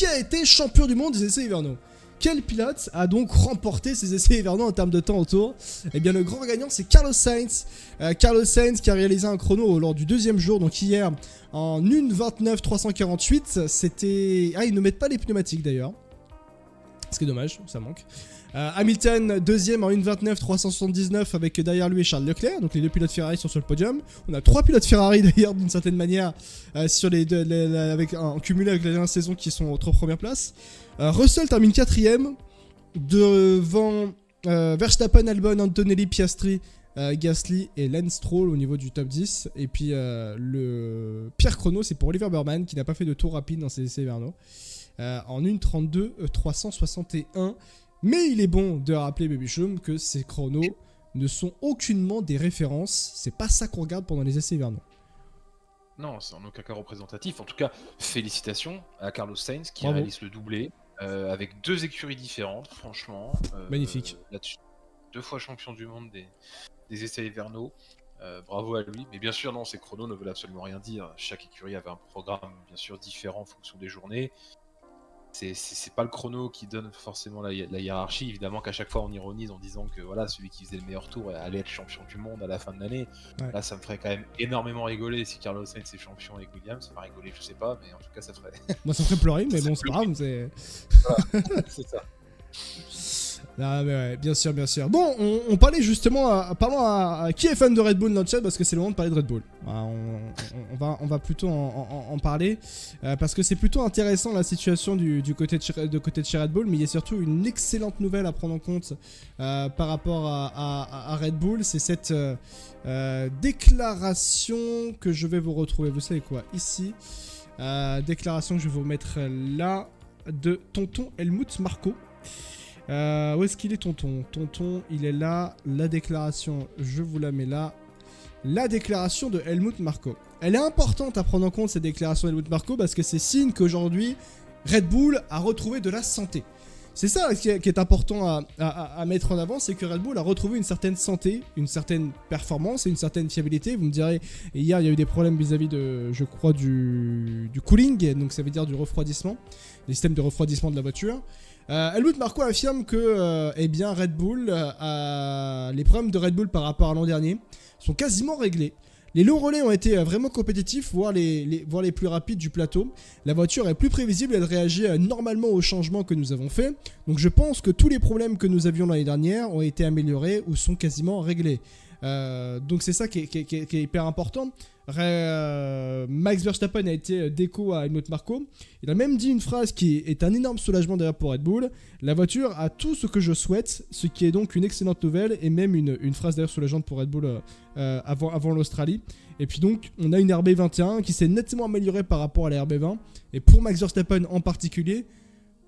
qui a été champion du monde des essais hivernaux? Quel pilote a donc remporté ces essais hivernaux en termes de temps au tour? Eh bien, le grand gagnant, c'est Carlos Sainz. Carlos Sainz qui a réalisé un chrono lors du deuxième jour, donc hier, en 1:29.348. C'était... Ah, ils ne mettent pas les pneumatiques d'ailleurs. Ce qui est dommage, ça manque. Hamilton, deuxième en 1:29.379 avec derrière lui Charles Leclerc. Donc les deux pilotes Ferrari sont sur le podium. On a 3 pilotes Ferrari d'ailleurs d'une certaine manière sur les deux, en cumulé avec la dernière saison qui sont aux 3 premières places. Russell termine 4ème devant Verstappen, Albon, Antonelli, Piastri, Gasly et Lance Stroll au niveau du top 10. Et puis le pire chrono, c'est pour Oliver Burman qui n'a pas fait de tour rapide dans ses essais hivernaux en 1:32.361. Mais il est bon de rappeler, Baby Choum, que ces chronos ne sont aucunement des références. C'est pas ça qu'on regarde pendant les essais hivernaux. Non, c'est en aucun cas représentatif. En tout cas, félicitations à Carlos Sainz qui Bravo. réalise le doublé avec 2 écuries différentes, franchement. Magnifique. Là-dessus, 2 fois champion du monde des essais hivernaux. Bravo à lui. Mais bien sûr, non, ces chronos ne veulent absolument rien dire. Chaque écurie avait un programme, bien sûr, différent en fonction des journées. C'est pas le chrono qui donne forcément la hiérarchie. Évidemment qu'à chaque fois on ironise en disant que voilà, celui qui faisait le meilleur tour allait être champion du monde à la fin de l'année. Ouais. Là, ça me ferait quand même énormément rigoler si Carlos Sainz est champion avec Williams. Ça va rigoler, je sais pas, mais en tout cas ça ferait. Moi, ça me ferait pleurer, mais bon, c'est pas grave. C'est... Voilà, c'est ça. Ah, mais ouais, bien sûr, bien sûr. Bon, on parlait justement, parlons à qui est fan de Red Bull dans le chat, parce que c'est le moment de parler de Red Bull. Voilà, on va plutôt en parler, parce que c'est plutôt intéressant la situation du côté de chez Red Bull, mais il y a surtout une excellente nouvelle à prendre en compte par rapport à Red Bull. C'est cette déclaration que je vais vous retrouver, vous savez quoi, ici. Déclaration que je vais vous mettre là, de tonton Helmut Marko. Où est-ce qu'il est, tonton? Tonton, il est là. La déclaration, je vous la mets là. La déclaration de Helmut Marko. Elle est importante à prendre en compte, cette déclaration de Helmut Marko, parce que c'est signe qu'aujourd'hui, Red Bull a retrouvé de la santé. C'est ça qui est important à mettre en avant, c'est que Red Bull a retrouvé une certaine santé, une certaine performance et une certaine fiabilité. Vous me direz, hier il y a eu des problèmes vis-à-vis de, je crois, du cooling, donc ça veut dire du refroidissement, les systèmes de refroidissement de la voiture. Helmut Marko affirme que eh bien Red Bull, les problèmes de Red Bull par rapport à l'an dernier sont quasiment réglés. Les longs relais ont été vraiment compétitifs, voire les plus rapides du plateau. La voiture est plus prévisible, elle réagit normalement aux changements que nous avons faits. Donc je pense que tous les problèmes que nous avions l'année dernière ont été améliorés ou sont quasiment réglés. Donc c'est ça qui est hyper important. Max Verstappen a été d'écho à Helmut Marko. Il a même dit une phrase qui est un énorme soulagement d'ailleurs pour Red Bull. La voiture a tout ce que je souhaite, ce qui est donc une excellente nouvelle, et même une phrase d'ailleurs soulageante pour Red Bull avant l'Australie. Et puis donc on a une RB21 qui s'est nettement améliorée par rapport à la RB20, et pour Max Verstappen en particulier,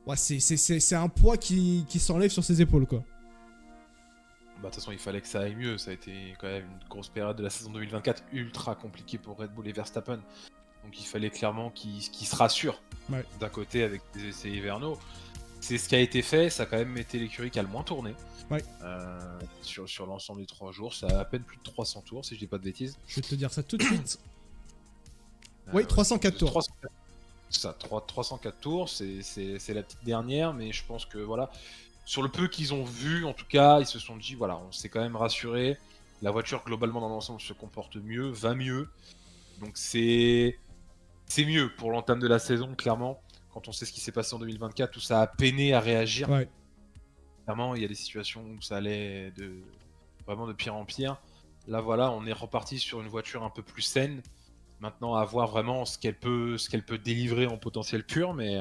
ouais, c'est un poids qui s'enlève sur ses épaules, quoi. Bah, de toute façon, il fallait que ça aille mieux. Ça a été quand même une grosse période de la saison 2024 ultra compliquée pour Red Bull et Verstappen. Donc il fallait clairement qu'ils se rassurent d'un côté avec des essais hivernaux. C'est ce qui a été fait. Ça a quand même été l'écurie qui a le moins tourné sur l'ensemble des 3 jours. Ça a à peine plus de 300 tours, si je dis pas de bêtises. Je vais te dire ça tout de suite. Oui, 304 tours. 304 tours, c'est la petite dernière, mais je pense que voilà. Sur le peu qu'ils ont vu, en tout cas, ils se sont dit, voilà, on s'est quand même rassuré. La voiture, globalement, dans l'ensemble, se comporte mieux, va mieux. Donc c'est mieux pour l'entame de la saison, clairement. Quand on sait ce qui s'est passé en 2024, où ça a peiné à réagir. Ouais. Clairement, il y a des situations où ça allait vraiment de pire en pire. Là, voilà, on est reparti sur une voiture un peu plus saine. Maintenant, à voir vraiment ce qu'elle peut délivrer en potentiel pur, mais...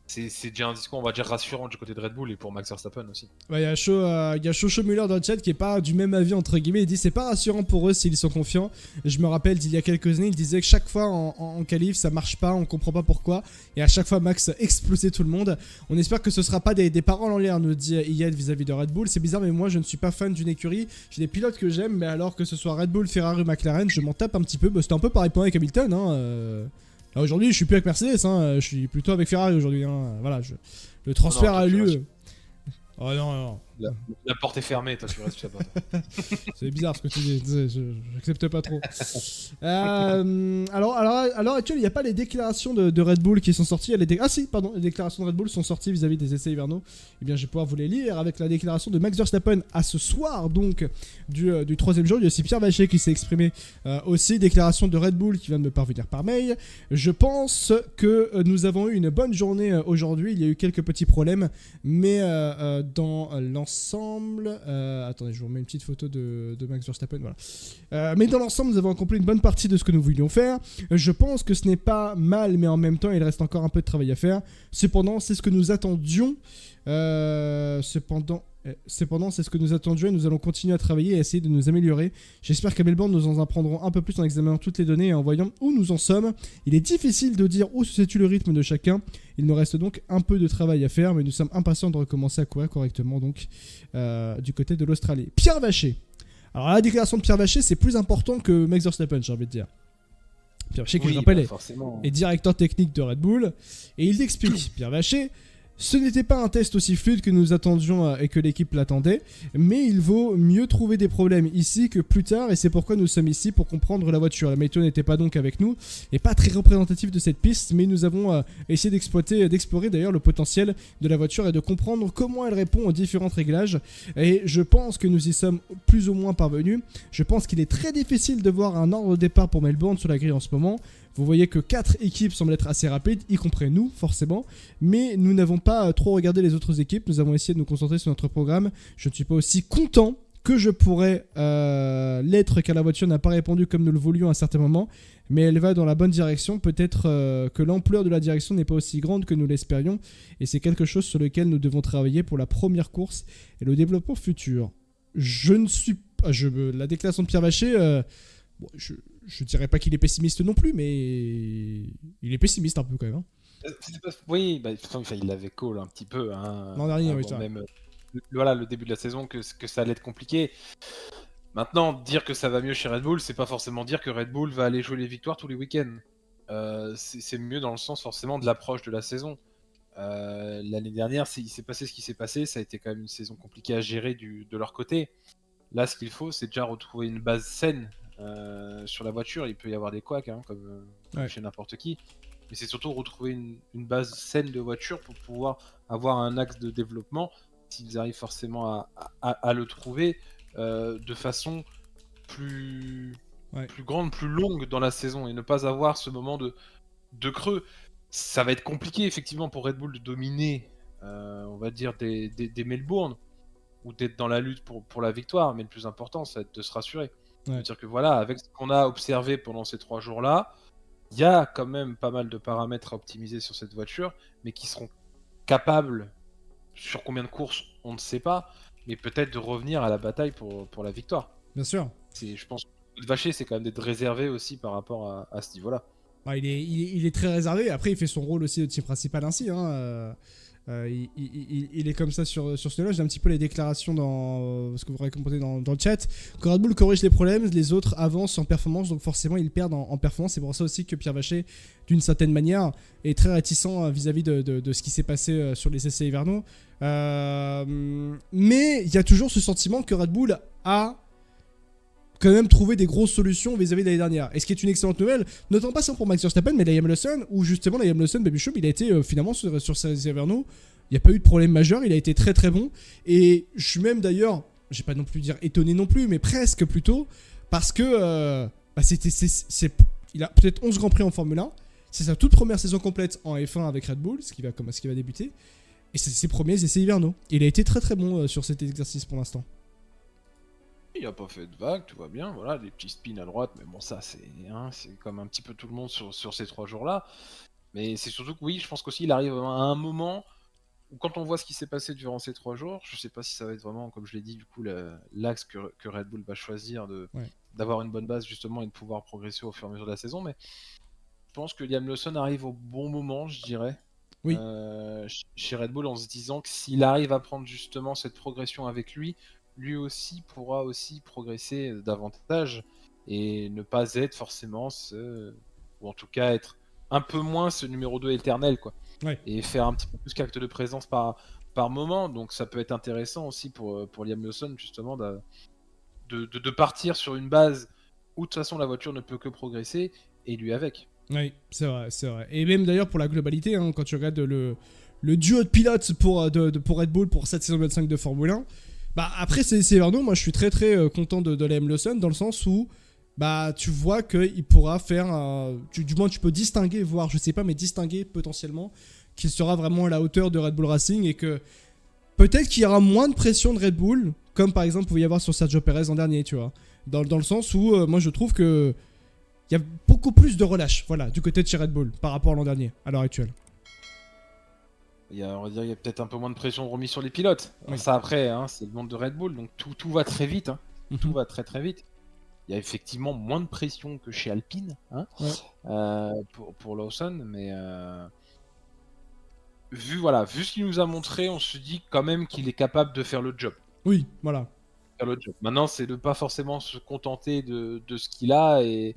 C'est déjà un discours, on va dire, rassurant du côté de Red Bull et pour Max Verstappen aussi. Il y a Chocho Muller dans le chat qui est pas du même avis, entre guillemets. Il dit c'est pas rassurant pour eux s'ils sont confiants. Et je me rappelle d'il y a quelques années, il disait que chaque fois en qualif ça marche pas, on comprend pas pourquoi. Et à chaque fois Max explosait tout le monde. On espère que ce sera pas des paroles en l'air, nous dit Iyad vis-à-vis de Red Bull. C'est bizarre, mais moi je ne suis pas fan d'une écurie. J'ai des pilotes que j'aime, mais alors que ce soit Red Bull, Ferrari ou McLaren, je m'en tape un petit peu. Bah, c'était un peu pareil pour avec Hamilton, hein. Là, aujourd'hui, je suis plus avec Mercedes, hein, je suis plutôt avec Ferrari aujourd'hui. Hein. Voilà, le transfert a lieu. Oh non, La porte est fermée, toi tu restes chez toi. C'est bizarre ce que tu dis, j'accepte pas trop. Alors, à l'heure actuelle, il n'y a pas les déclarations de Red Bull qui sont sorties. Ah si, pardon, les déclarations de Red Bull sont sorties vis-à-vis des essais hivernaux. Eh bien, je vais pouvoir vous les lire avec la déclaration de Max Verstappen à ce soir, donc, du troisième jour. Il y a aussi Pierre Vacher qui s'est exprimé aussi. Déclaration de Red Bull qui vient de me parvenir par mail. Je pense que nous avons eu une bonne journée aujourd'hui. Il y a eu quelques petits problèmes, mais dans l'ensemble... attendez, je vous remets une petite photo de Max Verstappen, voilà. Mais dans l'ensemble, nous avons accompli une bonne partie de ce que nous voulions faire. Je pense que ce n'est pas mal, mais en même temps, il reste encore un peu de travail à faire. Cependant, c'est ce que nous attendions. Cependant, c'est ce que nous attendions et nous allons continuer à travailler et essayer de nous améliorer. J'espère qu'à Melbourne, nous en apprendrons un peu plus en examinant toutes les données et en voyant où nous en sommes. Il est difficile de dire où se situe le rythme de chacun. Il nous reste donc un peu de travail à faire, mais nous sommes impatients de recommencer à courir correctement donc du côté de l'Australie. Pierre Vacher. Alors la déclaration de Pierre Vacher, c'est plus important que Max Verstappen, j'ai envie de dire. Pierre Vacher, qui je rappelle, est directeur technique de Red Bull. Et il explique, Pierre Vacher... Ce n'était pas un test aussi fluide que nous attendions et que l'équipe l'attendait, mais il vaut mieux trouver des problèmes ici que plus tard et c'est pourquoi nous sommes ici pour comprendre la voiture. La météo n'était pas donc avec nous et pas très représentative de cette piste, mais nous avons essayé d'explorer d'ailleurs le potentiel de la voiture et de comprendre comment elle répond aux différents réglages et je pense que nous y sommes plus ou moins parvenus. Je pense qu'il est très difficile de voir un ordre de départ pour Melbourne sur la grille en ce moment. Vous voyez que 4 équipes semblent être assez rapides, y compris nous, forcément. Mais nous n'avons pas trop regardé les autres équipes. Nous avons essayé de nous concentrer sur notre programme. Je ne suis pas aussi content que je pourrais l'être car la voiture n'a pas répondu comme nous le voulions à un certain moment. Mais elle va dans la bonne direction. Peut-être que l'ampleur de la direction n'est pas aussi grande que nous l'espérions. Et c'est quelque chose sur lequel nous devons travailler pour la première course et le développement futur. Je ne suis pas... la déclaration de Pierre Vacher... Bon, je dirais pas qu'il est pessimiste non plus, mais il est pessimiste un peu quand même. Oui, il l'avait call un petit peu. L'an dernier, oui, ça. Même, le début de la saison, que ça allait être compliqué. Maintenant, dire que ça va mieux chez Red Bull, c'est pas forcément dire que Red Bull va aller jouer les victoires tous les week-ends. C'est mieux dans le sens forcément de l'approche de la saison. L'année dernière, il s'est passé ce qui s'est passé. Ça a été quand même une saison compliquée à gérer de leur côté. Là, ce qu'il faut, c'est déjà retrouver une base saine. Sur la voiture, il peut y avoir des couacs, comme chez n'importe qui, mais c'est surtout retrouver une base saine de voiture pour pouvoir avoir un axe de développement, s'ils arrivent forcément à le trouver de façon plus grande, plus longue dans la saison, et ne pas avoir ce moment de creux. Ça va être compliqué effectivement pour Red Bull de dominer, on va dire, des Melbourne, ou d'être dans la lutte pour la victoire, mais le plus important, ça va être de se rassurer. C'est-à-dire que voilà, avec ce qu'on a observé pendant ces 3 jours-là, il y a quand même pas mal de paramètres à optimiser sur cette voiture, mais qui seront capables, sur combien de courses, on ne sait pas, mais peut-être de revenir à la bataille pour la victoire. Bien sûr. Je pense que Vacher, c'est quand même d'être réservé aussi par rapport à ce niveau-là. Il est très réservé, après il fait son rôle aussi de team principal ainsi, il est comme ça sur ce niveau-là. J'ai un petit peu les déclarations dans ce que vous racontez dans le chat. Quand Red Bull corrige les problèmes, les autres avancent en performance, donc forcément ils perdent en performance. C'est pour ça aussi que Pierre Vacher, d'une certaine manière, est très réticent vis-à-vis de ce qui s'est passé sur les essais hivernaux. Mais il y a toujours ce sentiment que Red Bull a quand même trouvé des grosses solutions vis-à-vis de l'année dernière. Et ce qui est une excellente nouvelle, notamment pas seulement pour Max Verstappen, mais Liam Lawson, où justement Liam Lawson, Baby Shop, il a été finalement sur ces hivernaux, il n'y a pas eu de problème majeur, il a été très très bon. Et je suis même d'ailleurs, je vais pas non plus dire étonné non plus, mais presque plutôt, parce que il a peut-être 11 Grands Prix en Formule 1, c'est sa toute première saison complète en F1 avec Red Bull, ce qui va débuter, et c'est ses premiers essais hivernaux. Il a été très très bon sur cet exercice pour l'instant. Il a pas fait de vague, tout va bien, voilà, des petits spins à droite, mais bon, ça c'est comme un petit peu tout le monde sur ces 3 jours-là. Mais c'est surtout que oui, je pense qu'aussi il arrive à un moment où, quand on voit ce qui s'est passé durant ces 3 jours, je sais pas si ça va être vraiment, comme je l'ai dit, du coup, l'axe que Red Bull va choisir d'avoir une bonne base justement et de pouvoir progresser au fur et à mesure de la saison, mais je pense que Liam Lawson arrive au bon moment, je dirais. Oui. Chez Red Bull, en se disant que s'il arrive à prendre justement cette progression avec lui aussi pourra aussi progresser davantage et ne pas être forcément ou en tout cas être un peu moins ce numéro 2 éternel, quoi. Ouais. Et faire un petit peu plus qu'acte de présence par moment. Donc ça peut être intéressant aussi pour Liam Lawson, justement, de partir sur une base où de toute façon la voiture ne peut que progresser, et lui avec. Oui, c'est vrai. Et même d'ailleurs pour la globalité, hein, quand tu regardes le duo de pilotes pour Red Bull pour cette saison 25 de Formule 1, bah après c'est Verno, moi je suis très très content de Liam Lawson dans le sens où bah tu vois qu'il pourra faire, du moins tu peux distinguer, voire je sais pas, mais distinguer potentiellement qu'il sera vraiment à la hauteur de Red Bull Racing et que peut-être qu'il y aura moins de pression de Red Bull, comme par exemple il pouvait y avoir sur Sergio Perez l'an dernier, tu vois. Dans le sens où moi je trouve que il y a beaucoup plus de relâche, voilà, du côté de chez Red Bull par rapport à l'an dernier, à l'heure actuelle. On va dire qu'il y a peut-être un peu moins de pression remise sur les pilotes. Oui. Ça après, hein, c'est le monde de Red Bull, donc tout va très vite. Hein. Tout va très très vite. Il y a effectivement moins de pression que chez Alpine, hein, pour Lawson, mais vu ce qu'il nous a montré, on se dit quand même qu'il est capable de faire le job. Oui, voilà. Faire le job. Maintenant, c'est de pas forcément se contenter de ce qu'il a et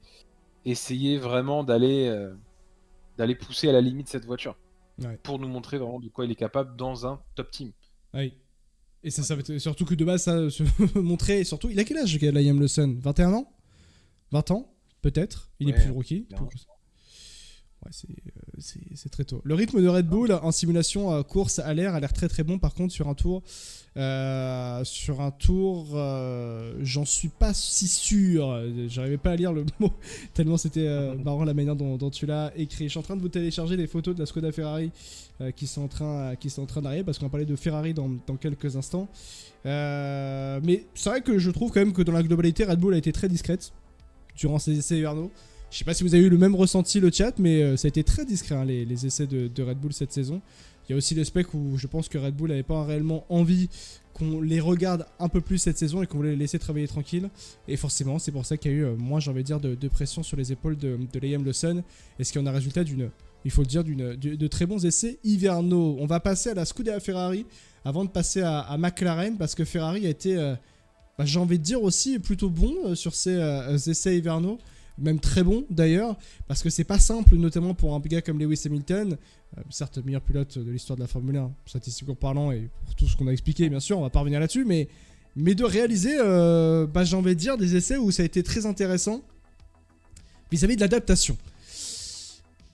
essayer vraiment d'aller pousser à la limite cette voiture. Ouais. Pour nous montrer vraiment de quoi il est capable dans un top team. Oui. Et ça va être surtout que de base, ça se montrer. Surtout, il a quel âge, Liam Lawson? 21 ans 20 ans Peut-être. Il est plus rookie. Ouais, c'est très tôt. Le rythme de Red Bull en simulation course à l'air a l'air très très bon. Par contre, sur un tour, j'en suis pas si sûr. J'arrivais pas à lire le mot tellement c'était marrant la manière dont tu l'as écrit. Je suis en train de vous télécharger les photos de la Skoda Ferrari qui sont en train d'arriver parce qu'on va parler de Ferrari dans quelques instants. Mais c'est vrai que je trouve quand même que dans la globalité, Red Bull a été très discrète durant ces essais hivernaux. Je sais pas si vous avez eu le même ressenti, le chat, mais ça a été très discret, hein, les essais de Red Bull cette saison. Il y a aussi l'aspect où je pense que Red Bull n'avait pas réellement envie qu'on les regarde un peu plus cette saison et qu'on voulait les laisser travailler tranquille. Et forcément, c'est pour ça qu'il y a eu moins, j'ai envie de dire, de pression sur les épaules de Liam Lawson. Et ce qui en a résultat il faut le dire, de très bons essais hivernaux. On va passer à la Scuderia Ferrari avant de passer à McLaren parce que Ferrari a été, j'ai envie de dire aussi, plutôt bon sur ces essais hivernaux. Même très bon d'ailleurs, parce que c'est pas simple, notamment pour un gars comme Lewis Hamilton, certes le meilleur pilote de l'histoire de la Formule 1, statistiquement parlant, et pour tout ce qu'on a expliqué, bien sûr, on va pas revenir là-dessus, mais de réaliser, j'ai envie de dire, des essais où ça a été très intéressant vis-à-vis de l'adaptation.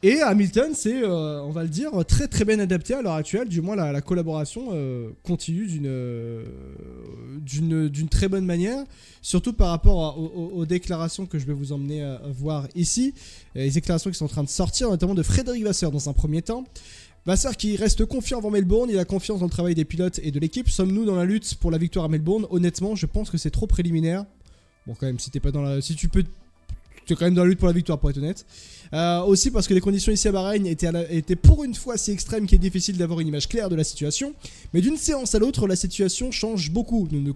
Et Hamilton, c'est, on va le dire, très très bien adapté à l'heure actuelle. Du moins, la collaboration continue d'une très bonne manière. Surtout par rapport aux déclarations que je vais vous emmener à voir ici. Les déclarations qui sont en train de sortir, notamment de Frédéric Vasseur dans un premier temps. Vasseur qui reste confiant avant Melbourne, il a confiance dans le travail des pilotes et de l'équipe. Sommes-nous dans la lutte pour la victoire à Melbourne? Honnêtement, je pense que c'est trop préliminaire. Bon, quand même, si t'es pas dans la... Si tu peux... Tu es quand même dans la lutte pour la victoire, pour être honnête. Aussi parce que les conditions ici à Bahreïn étaient pour une fois si extrêmes qu'il est difficile d'avoir une image claire de la situation. Mais d'une séance à l'autre, la situation change beaucoup. Nous ne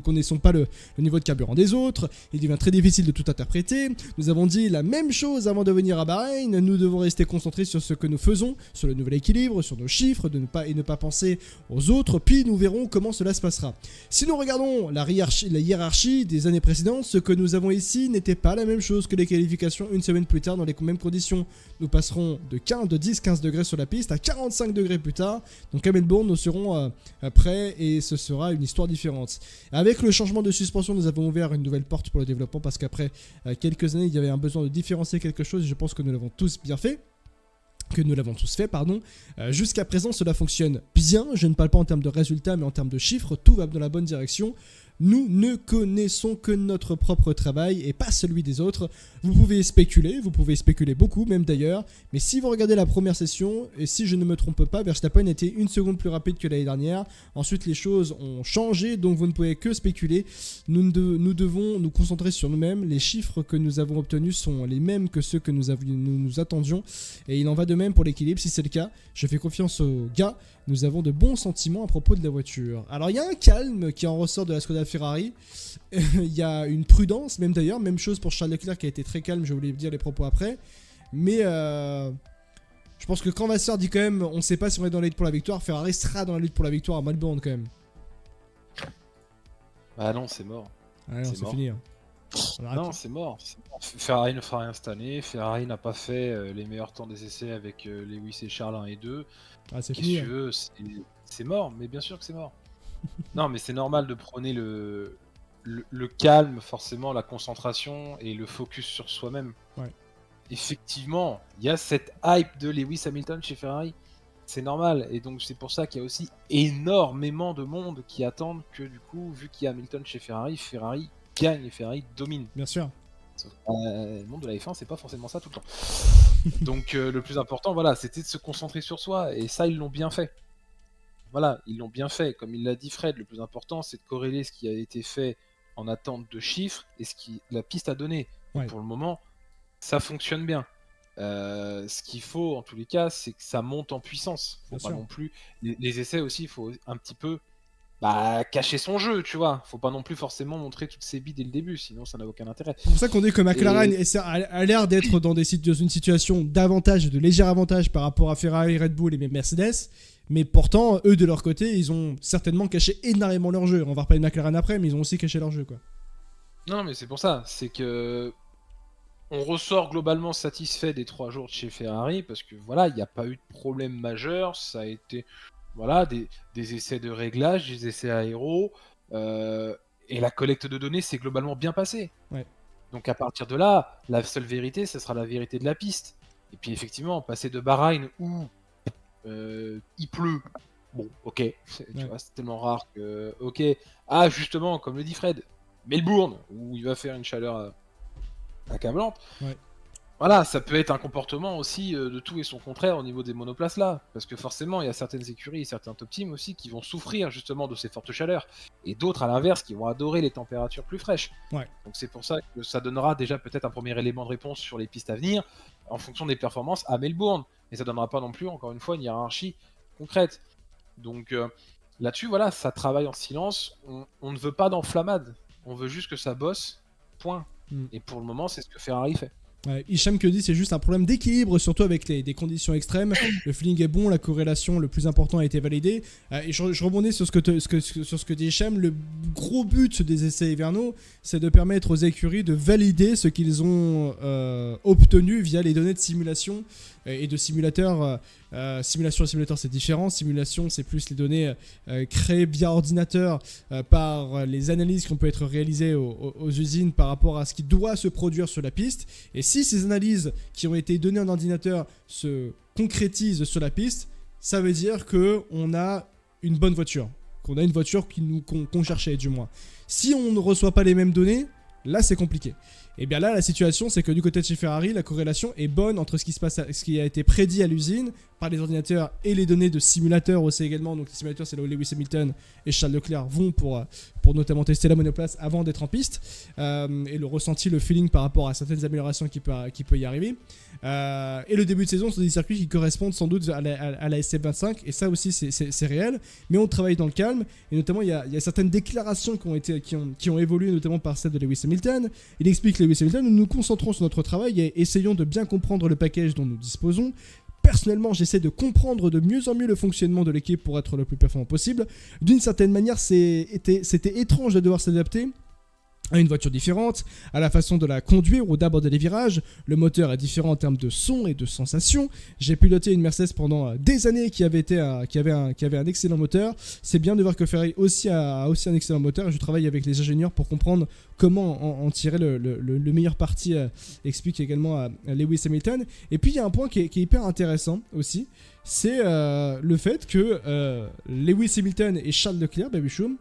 connaissons pas le niveau de carburant des autres. Il devient très difficile de tout interpréter. Nous avons dit la même chose avant de venir à Bahreïn. Nous devons rester concentrés sur ce que nous faisons, sur le nouvel équilibre, sur nos chiffres, ne pas penser aux autres. Puis nous verrons comment cela se passera. Si nous regardons la hiérarchie des années précédentes, ce que nous avons ici n'était pas la même chose que les qualifications une semaine plus tard dans les mêmes conditions. Nous passerons de 10-15 degrés sur la piste à 45 degrés plus tard. Donc à Melbourne, nous serons prêts et ce sera une histoire différente. Avec le changement de suspension, nous avons ouvert une nouvelle porte pour le développement parce qu'après quelques années, il y avait un besoin de différencier quelque chose et je pense que nous l'avons tous fait, pardon. Jusqu'à présent, cela fonctionne bien. Je ne parle pas en termes de résultats, mais en termes de chiffres, tout va dans la bonne direction. Nous ne connaissons que notre propre travail et pas celui des autres. Vous pouvez spéculer beaucoup même d'ailleurs, mais si vous regardez la première session, et si je ne me trompe pas, Verstappen était 1 seconde plus rapide que l'année dernière. Ensuite les choses ont changé, donc vous ne pouvez que spéculer. Nous devons nous concentrer sur nous-mêmes. Les chiffres que nous avons obtenus sont les mêmes que ceux que nous attendions, et il en va de même pour l'équilibre. Si c'est le cas, je fais confiance aux gars. Nous avons de bons sentiments à propos de la voiture. Alors il y a un calme qui en ressort de la Skoda Ferrari. Il y a une prudence, même d'ailleurs. Même chose pour Charles Leclerc qui a été très calme, je voulais dire les propos après. Mais je pense que quand Vasseur dit quand même on ne sait pas si on est dans la lutte pour la victoire, Ferrari sera dans la lutte pour la victoire à Melbourne quand même. Ah non, c'est mort. Ah non, c'est fini. Hein. Non, c'est mort. Ferrari ne fera rien cette année. Ferrari n'a pas fait les meilleurs temps des essais avec Lewis et Charles 1 et 2. C'est fini. Tu veux, c'est mort, mais bien sûr que c'est mort. Non, mais c'est normal de prôner le calme, forcément, la concentration et le focus sur soi-même. Ouais. Effectivement, il y a cette hype de Lewis Hamilton chez Ferrari. C'est normal, et donc c'est pour ça qu'il y a aussi énormément de monde qui attendent que du coup, vu qu'il y a Hamilton chez Ferrari, Ferrari gagne et Ferrari domine. Bien sûr. Le monde de la F1, c'est pas forcément ça tout le temps. Donc le plus important, voilà, c'était de se concentrer sur soi, et ça, ils l'ont bien fait. Voilà, ils l'ont bien fait. Comme il l'a dit Fred, le plus important, c'est de corréler ce qui a été fait en attente de chiffres et ce qui la piste a donné. Ouais. Pour le moment, ça fonctionne bien. Ce qu'il faut, en tous les cas, c'est que ça monte en puissance. Faut pas non plus... Les essais aussi, il faut un petit peu cacher son jeu, tu vois. Faut pas non plus forcément montrer toutes ses billes dès le début, sinon ça n'a aucun intérêt. C'est pour ça qu'on dit que McLaren a l'air d'être dans une situation d'avantage, de léger avantage par rapport à Ferrari, Red Bull et même Mercedes. Mais pourtant, eux, de leur côté, ils ont certainement caché énormément leur jeu. On va reparler de McLaren après, mais ils ont aussi caché leur jeu, quoi. Non, mais c'est pour ça. C'est que... On ressort globalement satisfait des 3 jours de chez Ferrari parce que voilà, il n'y a pas eu de problème majeur. Ça a été voilà, des essais de réglage, des essais aéros, et la collecte de données s'est globalement bien passée. Ouais. Donc à partir de là, la seule vérité, ce sera la vérité de la piste. Et puis effectivement, passer de Bahreïn où il pleut, bon, ok, tu vois, c'est tellement rare que, ok. Ah, justement, comme le dit Fred, Melbourne, où il va faire une chaleur accablante. Ouais. Voilà, ça peut être un comportement aussi de tout et son contraire au niveau des monoplaces là, parce que forcément il y a certaines écuries et certains top teams aussi qui vont souffrir justement de ces fortes chaleurs, et d'autres à l'inverse qui vont adorer les températures plus fraîches. Ouais. Donc c'est pour ça que ça donnera déjà peut-être un premier élément de réponse sur les pistes à venir, en fonction des performances à Melbourne, et ça donnera pas non plus, encore une fois, une hiérarchie concrète. Donc là-dessus, voilà, ça travaille en silence, on ne veut pas d'enflammade, on veut juste que ça bosse, point. Et pour le moment, c'est ce que Ferrari fait. Hicham que dit c'est juste un problème d'équilibre, surtout avec des conditions extrêmes. Le feeling est bon, la corrélation, le plus important, a été validé. Et je rebondis sur ce que dit Hicham. Le gros but des essais hivernaux, c'est de permettre aux écuries de valider ce qu'ils ont obtenu via les données de simulation et de simulateurs. Simulation et simulateur, c'est différent. Simulation, c'est plus les données créées via ordinateur par les analyses qui ont pu être réalisées aux usines par rapport à ce qui doit se produire sur la piste. Et si ces analyses qui ont été données en ordinateur se concrétisent sur la piste, ça veut dire qu'on a une bonne voiture. Qu'on a une voiture qu'on cherchait, du moins. Si on ne reçoit pas les mêmes données, là, c'est compliqué. Et bien là, la situation, c'est que du côté de chez Ferrari, la corrélation est bonne entre ce qui a été prédit à l'usine par les ordinateurs et les données de simulateurs aussi également. Donc les simulateurs, c'est là où Lewis Hamilton et Charles Leclerc vont pour notamment tester la monoplace avant d'être en piste. Et le ressenti, le feeling par rapport à certaines améliorations qui peut y arriver. Et le début de saison sont des circuits qui correspondent sans doute à la SF25. Et ça aussi, c'est réel. Mais on travaille dans le calme. Et notamment, il y a certaines déclarations qui ont évolué, notamment par celle de Lewis Hamilton. Il explique Lewis Hamilton, nous nous concentrons sur notre travail et essayons de bien comprendre le package dont nous disposons. Personnellement, j'essaie de comprendre de mieux en mieux le fonctionnement de l'équipe pour être le plus performant possible. D'une certaine manière, c'était étrange de devoir s'adapter à une voiture différente, à la façon de la conduire ou d'aborder les virages. Le moteur est différent en termes de son et de sensation. J'ai piloté une Mercedes pendant des années qui avait un excellent moteur. C'est bien de voir que Ferrari aussi a un excellent moteur. Je travaille avec les ingénieurs pour comprendre comment en tirer le meilleur parti, explique également Lewis Hamilton. Et puis il y a un point qui est hyper intéressant aussi, c'est le fait que Lewis Hamilton et Charles Leclerc, Babichoum,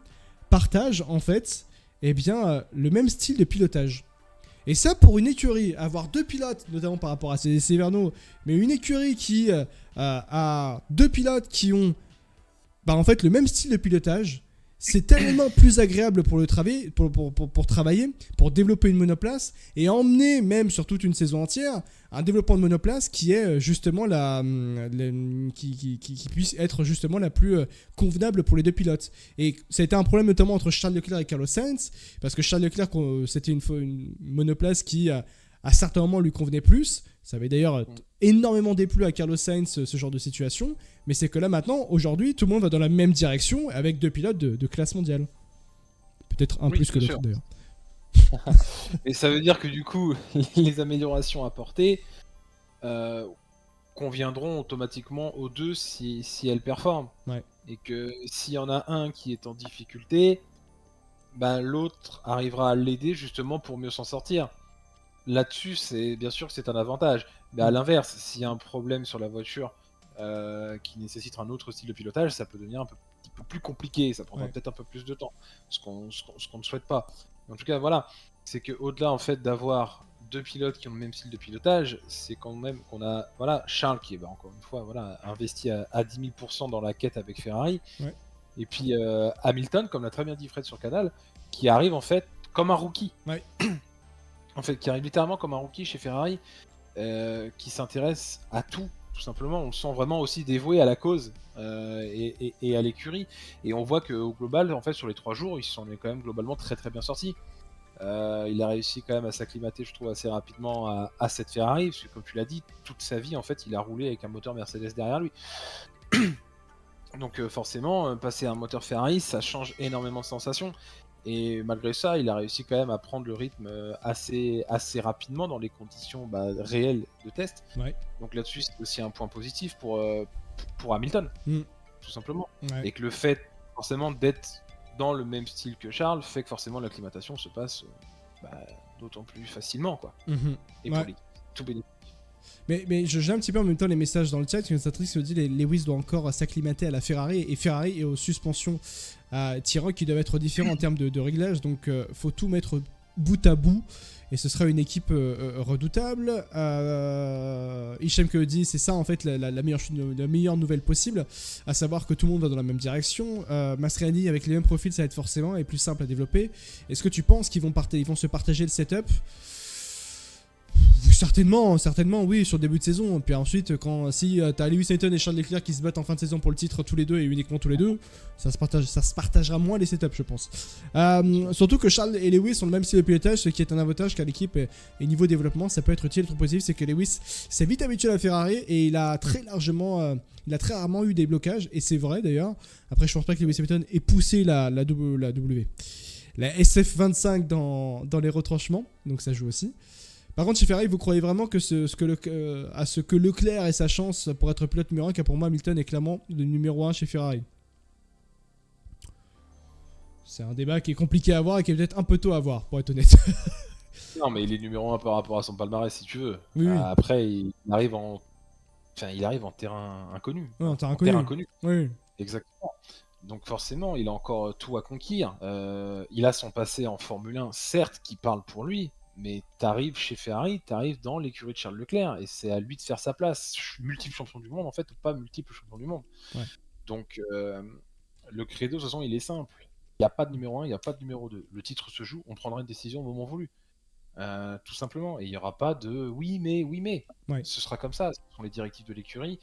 partagent en fait le même style de pilotage. Et ça, pour une écurie, avoir deux pilotes, notamment par rapport à ces essais hivernaux, mais une écurie qui a deux pilotes qui ont en fait le même style de pilotage, c'est tellement plus agréable pour travailler, pour développer une monoplace et emmener même sur toute une saison entière un développement de monoplace qui est justement qui puisse être justement la plus convenable pour les deux pilotes. Et ça a été un problème notamment entre Charles Leclerc et Carlos Sainz, parce que Charles Leclerc, c'était une monoplace qui à certains moments lui convenait plus. Ça avait d'ailleurs énormément déplu à Carlos Sainz ce genre de situation, mais c'est que là maintenant, aujourd'hui, tout le monde va dans la même direction avec deux pilotes de classe mondiale. Peut-être un plus que l'autre d'ailleurs. Et ça veut dire que du coup, les améliorations apportées conviendront automatiquement aux deux si elles performent. Ouais. Et que s'il y en a un qui est en difficulté, bah, l'autre arrivera à l'aider justement pour mieux s'en sortir. Là-dessus, c'est bien sûr que c'est un avantage. Mais à l'inverse, s'il y a un problème sur la voiture qui nécessite un autre style de pilotage, ça peut devenir un petit peu plus compliqué. Ça prendra peut-être un peu plus de temps, ce qu'on ne souhaite pas. En tout cas, voilà, c'est qu'au-delà en fait d'avoir deux pilotes qui ont le même style de pilotage, c'est quand même qu'on a Charles qui est encore une fois investi à 10 000% dans la quête avec Ferrari. Ouais. Et puis Hamilton, comme l'a très bien dit Fred sur Canal, qui arrive en fait comme un rookie. Ouais. En fait, qui arrive littéralement comme un rookie chez Ferrari, qui s'intéresse à tout simplement. On le sent vraiment aussi dévoué à la cause et à l'écurie. Et on voit qu'au global, en fait, sur les 3 jours, il s'en est quand même globalement très très bien sorti. Il a réussi quand même à s'acclimater, je trouve, assez rapidement à cette Ferrari, parce que comme tu l'as dit, toute sa vie, en fait, il a roulé avec un moteur Mercedes derrière lui. Donc forcément, passer à un moteur Ferrari, ça change énormément de sensations. Et malgré ça, il a réussi quand même à prendre le rythme assez rapidement dans les conditions réelles de test. Ouais. Donc là-dessus, c'est aussi un point positif pour Hamilton, tout simplement. Ouais. Et que le fait forcément d'être dans le même style que Charles fait que forcément l'acclimatation se passe d'autant plus facilement, quoi. Et pour tout bénéfice. Mais je gère un petit peu en même temps les messages dans le chat. Une statrice me dit Lewis doit encore s'acclimater à la Ferrari, et Ferrari est aux suspensions à T-Roc qui doivent être différents en termes de réglage, donc faut tout mettre bout à bout et ce sera une équipe redoutable. Hicham que dit c'est ça en fait la meilleure nouvelle possible, à savoir que tout le monde va dans la même direction. Mastroianni avec les mêmes profils, ça va être forcément et plus simple à développer. Est-ce que tu penses qu'ils vont se partager le setup? Certainement, oui, sur le début de saison. Puis ensuite, si t'as Lewis Hamilton et Charles Leclerc qui se battent en fin de saison pour le titre tous les deux et uniquement tous les deux, ça se partagera moins les setups, je pense. Surtout que Charles et Lewis ont le même style de pilotage, ce qui est un avantage car l'équipe et niveau développement, ça peut être utile. Le truc positif, c'est que Lewis s'est vite habitué à la Ferrari et il a très rarement eu des blocages, et c'est vrai d'ailleurs. Après, je pense pas que Lewis Hamilton ait poussé la SF25 dans les retranchements, donc ça joue aussi. Par contre, chez Ferrari, vous croyez vraiment que ce que Leclerc ait sa chance pour être pilote numéro 1, car pour moi, Hamilton est clairement le numéro 1 chez Ferrari? C'est un débat qui est compliqué à avoir et qui est peut-être un peu tôt à avoir, pour être honnête. Non, mais il est numéro 1 par rapport à son palmarès, si tu veux. Oui. Après, il arrive en terrain inconnu. Ouais, en terrain inconnu. Oui. Exactement. Donc forcément, il a encore tout à conquérir. Il a son passé en Formule 1, certes, qui parle pour lui. Mais t'arrives chez Ferrari, t'arrives dans l'écurie de Charles Leclerc, et c'est à lui de faire sa place. Multiple champion du monde, en fait, ou pas multiple champion du monde. Ouais. Donc, le credo, de toute façon, il est simple. Il n'y a pas de numéro 1, il n'y a pas de numéro 2. Le titre se joue, on prendra une décision au moment voulu. Tout simplement. Et il n'y aura pas de oui, mais. Ouais. Ce sera comme ça. Ce sont les directives de l'écurie.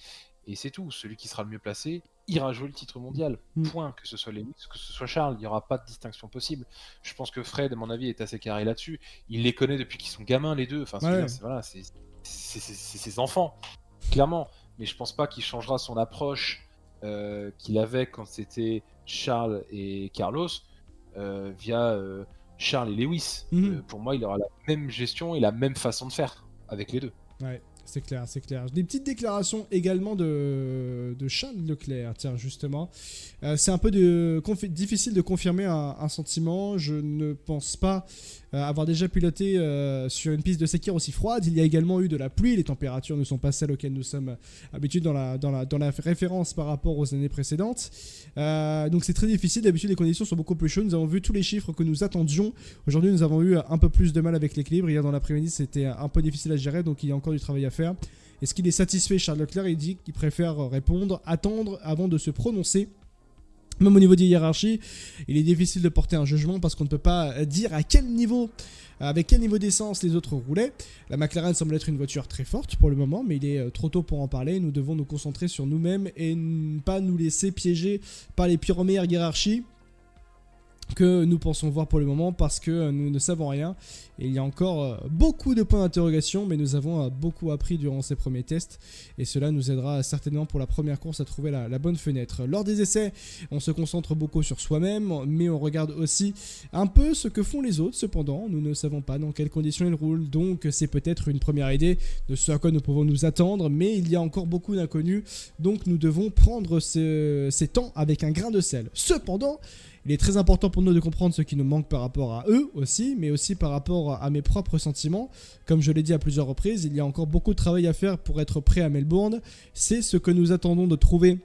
Et c'est tout. Celui qui sera le mieux placé ira jouer le titre mondial. Point. Que ce soit Lewis, que ce soit Charles, il n'y aura pas de distinction possible. Je pense que Fred, à mon avis, est assez carré là-dessus. Il les connaît depuis qu'ils sont gamins, les deux. Enfin, c'est ses enfants, clairement. Mais je pense pas qu'il changera son approche qu'il avait quand c'était Charles et Carlos via Charles et Lewis. Pour moi, il aura la même gestion et la même façon de faire avec les deux. Ouais. C'est clair. Des petites déclarations également de Charles Leclerc, tiens, justement. C'est un peu difficile de confirmer un sentiment. Je ne pense pas avoir déjà piloté sur une piste de Sakir aussi froide. Il y a également eu de la pluie. Les températures ne sont pas celles auxquelles nous sommes habitués dans la référence par rapport aux années précédentes. Donc c'est très difficile. D'habitude, les conditions sont beaucoup plus chaudes. Nous avons vu tous les chiffres que nous attendions. Aujourd'hui, nous avons eu un peu plus de mal avec l'équilibre. Hier, dans l'après-midi, c'était un peu difficile à gérer. Donc il y a encore du travail à faire. Est-ce qu'il est satisfait, Charles Leclerc? Il dit qu'il préfère attendre avant de se prononcer. Même au niveau des hiérarchies, il est difficile de porter un jugement parce qu'on ne peut pas dire avec quel niveau d'essence les autres roulaient. La McLaren semble être une voiture très forte pour le moment, mais il est trop tôt pour en parler. Nous devons nous concentrer sur nous-mêmes et ne pas nous laisser piéger par les pires meilleures hiérarchies. que nous pensons voir pour le moment parce que nous ne savons rien. Et il y a encore beaucoup de points d'interrogation, mais nous avons beaucoup appris durant ces premiers tests et cela nous aidera certainement pour la première course à trouver la bonne fenêtre. Lors des essais, on se concentre beaucoup sur soi-même, mais on regarde aussi un peu ce que font les autres. Cependant, nous ne savons pas dans quelles conditions ils roulent, donc c'est peut-être une première idée de ce à quoi nous pouvons nous attendre, mais il y a encore beaucoup d'inconnus, donc nous devons prendre ces temps avec un grain de sel. Cependant, il est très important pour nous de comprendre ce qui nous manque par rapport à eux aussi, mais aussi par rapport à mes propres sentiments. Comme je l'ai dit à plusieurs reprises, il y a encore beaucoup de travail à faire pour être prêt à Melbourne. C'est ce que nous attendons de trouver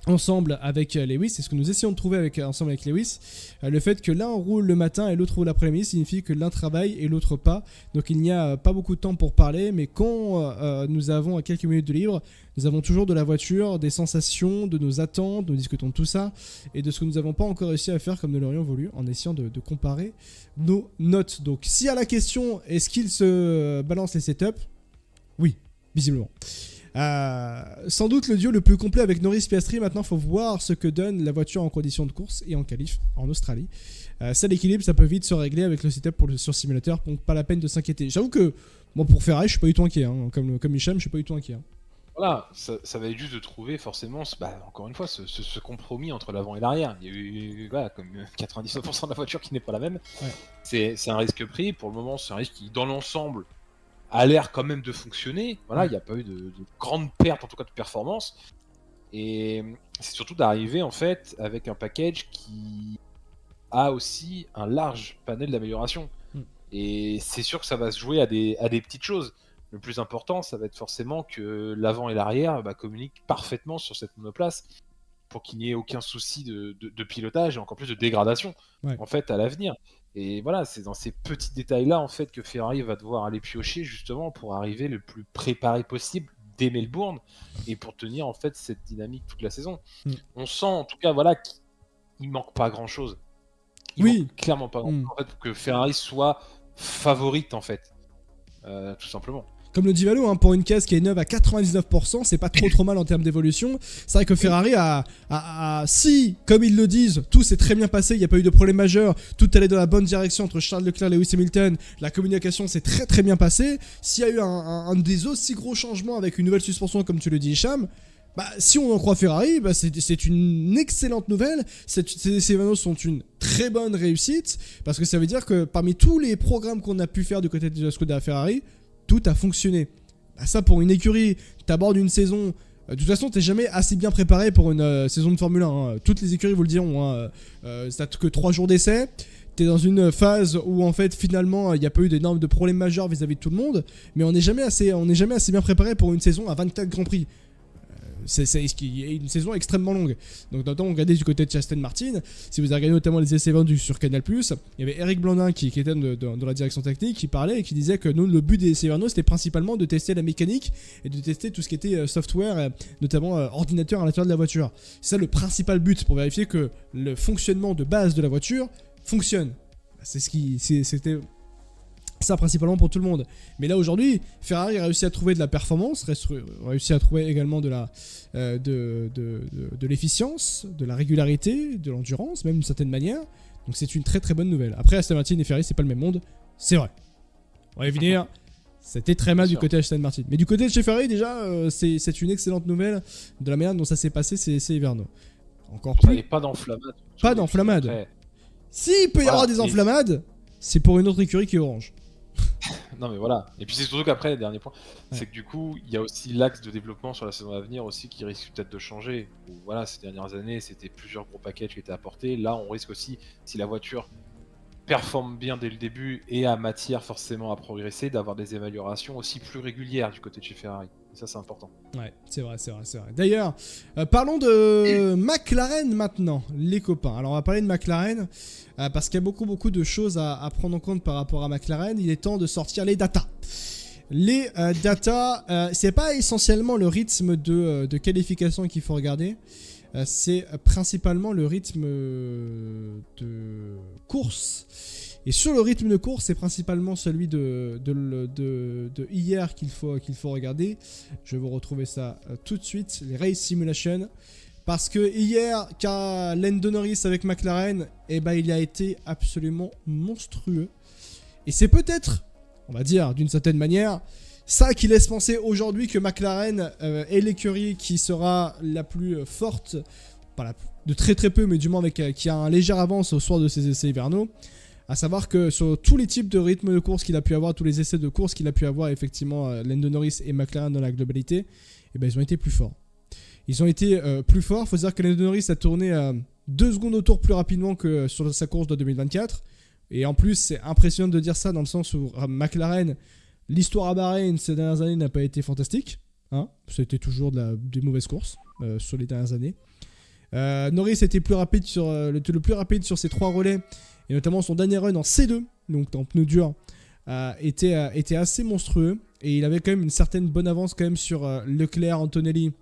ensemble avec Lewis, c'est ce que nous essayons de trouver ensemble avec Lewis. Le fait que l'un roule le matin et l'autre roule l'après-midi signifie que l'un travaille et l'autre pas. Donc il n'y a pas beaucoup de temps pour parler, mais quand nous avons quelques minutes de libre, nous avons toujours de la voiture, des sensations, de nos attentes, nous discutons de tout ça et de ce que nous n'avons pas encore réussi à faire comme nous l'aurions voulu en essayant de comparer nos notes. Donc si à la question est-ce qu'il se balance les setups, oui, visiblement. Sans doute le duo le plus complet avec Norris Piastri. Maintenant il faut voir ce que donne la voiture en conditions de course et en qualif en Australie. Ça, l'équilibre, ça peut vite se régler avec le setup sur simulateur, donc pas la peine de s'inquiéter. J'avoue que bon, pour Ferrari je suis pas du tout inquiet, hein. Comme Hicham, je suis pas du tout inquiet, hein. Voilà, ça va être juste de trouver forcément, encore une fois, ce compromis entre l'avant et l'arrière. Il y a eu, voilà, comme 99% de la voiture qui n'est pas la même. Ouais. C'est un risque pris. Pour le moment, c'est un risque qui, dans l'ensemble, a l'air quand même de fonctionner. Voilà, il n'y a pas eu de grandes pertes, en tout cas de performance. Et c'est surtout d'arriver en fait avec un package qui a aussi un large panel d'amélioration. Et c'est sûr que ça va se jouer à des petites choses. Le plus important, ça va être forcément que l'avant et l'arrière communiquent parfaitement sur cette monoplace pour qu'il n'y ait aucun souci de pilotage et encore plus de dégradation en fait à l'avenir. Et voilà, c'est dans ces petits détails-là en fait que Ferrari va devoir aller piocher justement pour arriver le plus préparé possible dès Melbourne et pour tenir en fait cette dynamique toute la saison. On sent en tout cas voilà qu'il manque pas grand-chose. Il manque clairement pas grand-chose en fait pour que Ferrari soit favorite en fait, tout simplement. Comme le dit Valo, hein, pour une caisse qui est neuve à 99%, c'est pas trop mal en termes d'évolution. C'est vrai que Ferrari si, comme ils le disent, tout s'est très bien passé, il n'y a pas eu de problème majeur, tout allait dans la bonne direction entre Charles Leclerc et Lewis Hamilton, la communication s'est très bien passée. S'il y a eu un des aussi gros changements avec une nouvelle suspension, comme tu le dis, Hicham, si on en croit Ferrari, c'est une excellente nouvelle. Ces essais sont une très bonne réussite, parce que ça veut dire que parmi tous les programmes qu'on a pu faire du côté de Skoda Ferrari, tout a fonctionné. Ça, pour une écurie, t'abordes une saison. De toute façon, t'es jamais assez bien préparé pour une saison de Formule 1. Hein. Toutes les écuries vous le diront. Ça n'a que 3 jours d'essai. T'es dans une phase où en fait finalement il n'y a pas eu d'énormes de problèmes majeurs vis-à-vis de tout le monde. Mais on n'est jamais assez bien préparé pour une saison à 24 Grands Prix. C'est une saison extrêmement longue. Donc notamment regardez du côté de Aston Martin, si vous avez regardé notamment les essais vendus sur Canal+, il y avait Eric Blandin qui était dans la direction technique, qui parlait et qui disait que nous, le but des essais Verno, c'était principalement de tester la mécanique et de tester tout ce qui était software, notamment ordinateur à l'intérieur de la voiture. C'est ça le principal but, pour vérifier que le fonctionnement de base de la voiture fonctionne. C'était ça principalement pour tout le monde. Mais là aujourd'hui, Ferrari a réussi à trouver de la performance, réussi à trouver également de l'efficience, de la régularité, de l'endurance, même d'une certaine manière. Donc c'est une très bonne nouvelle. Après, Aston Martin et Ferrari, c'est pas le même monde, c'est vrai. On va y venir. C'était très mal du côté Aston Martin. Mais du côté de chez Ferrari, déjà, c'est une excellente nouvelle de la manière dont ça s'est passé ces hivernaux. Encore plus. Et pas d'enflammade. Pas d'enflammade. S'il peut y avoir des enflammades, c'est pour une autre écurie qui est Orange. Non mais voilà, et puis c'est surtout qu'après, le dernier point, c'est que du coup, il y a aussi l'axe de développement sur la saison à venir aussi qui risque peut-être de changer. Où, voilà, ces dernières années, c'était plusieurs gros packages qui étaient apportés. Là, on risque aussi, si la voiture performe bien dès le début et a matière forcément à progresser, d'avoir des améliorations aussi plus régulières du côté de chez Ferrari. Et ça, c'est important. Ouais, c'est vrai. D'ailleurs, parlons de McLaren maintenant, les copains. Alors, on va parler de McLaren parce qu'il y a beaucoup de choses à prendre en compte par rapport à McLaren. Il est temps de sortir les datas. Les datas, c'est pas essentiellement le rythme de qualification qu'il faut regarder. C'est principalement le rythme de course. Et sur le rythme de course, c'est principalement celui de hier qu'il faut regarder. Je vais vous retrouver ça tout de suite. Les Race Simulation. Parce que hier, qu'a Lando Norris avec McLaren, eh ben, il a été absolument monstrueux. Et c'est peut-être, on va dire d'une certaine manière, ça qui laisse penser aujourd'hui que McLaren est l'écurie qui sera la plus forte, pas de très très peu, mais du moins avec, qui a un léger avance au soir de ces essais hivernaux. À savoir que sur tous les types de rythmes de course qu'il a pu avoir, tous les essais de course qu'il a pu avoir, effectivement, Lando Norris et McLaren dans la globalité, eh ben, ils ont été plus forts. Ils ont été plus forts. Il faut dire que Lando Norris a tourné 2 secondes au tour plus rapidement que sur sa course de 2024. Et en plus, c'est impressionnant de dire ça dans le sens où McLaren, l'histoire à Bahreïn ces dernières années n'a pas été fantastique. Hein, c'était toujours des mauvaises courses sur les dernières années. Norris était plus rapide le plus rapide sur ses 3 relais. Et notamment son dernier run en C2, donc en pneu dur, était assez monstrueux. Et il avait quand même une certaine bonne avance quand même sur Leclerc, Antonelli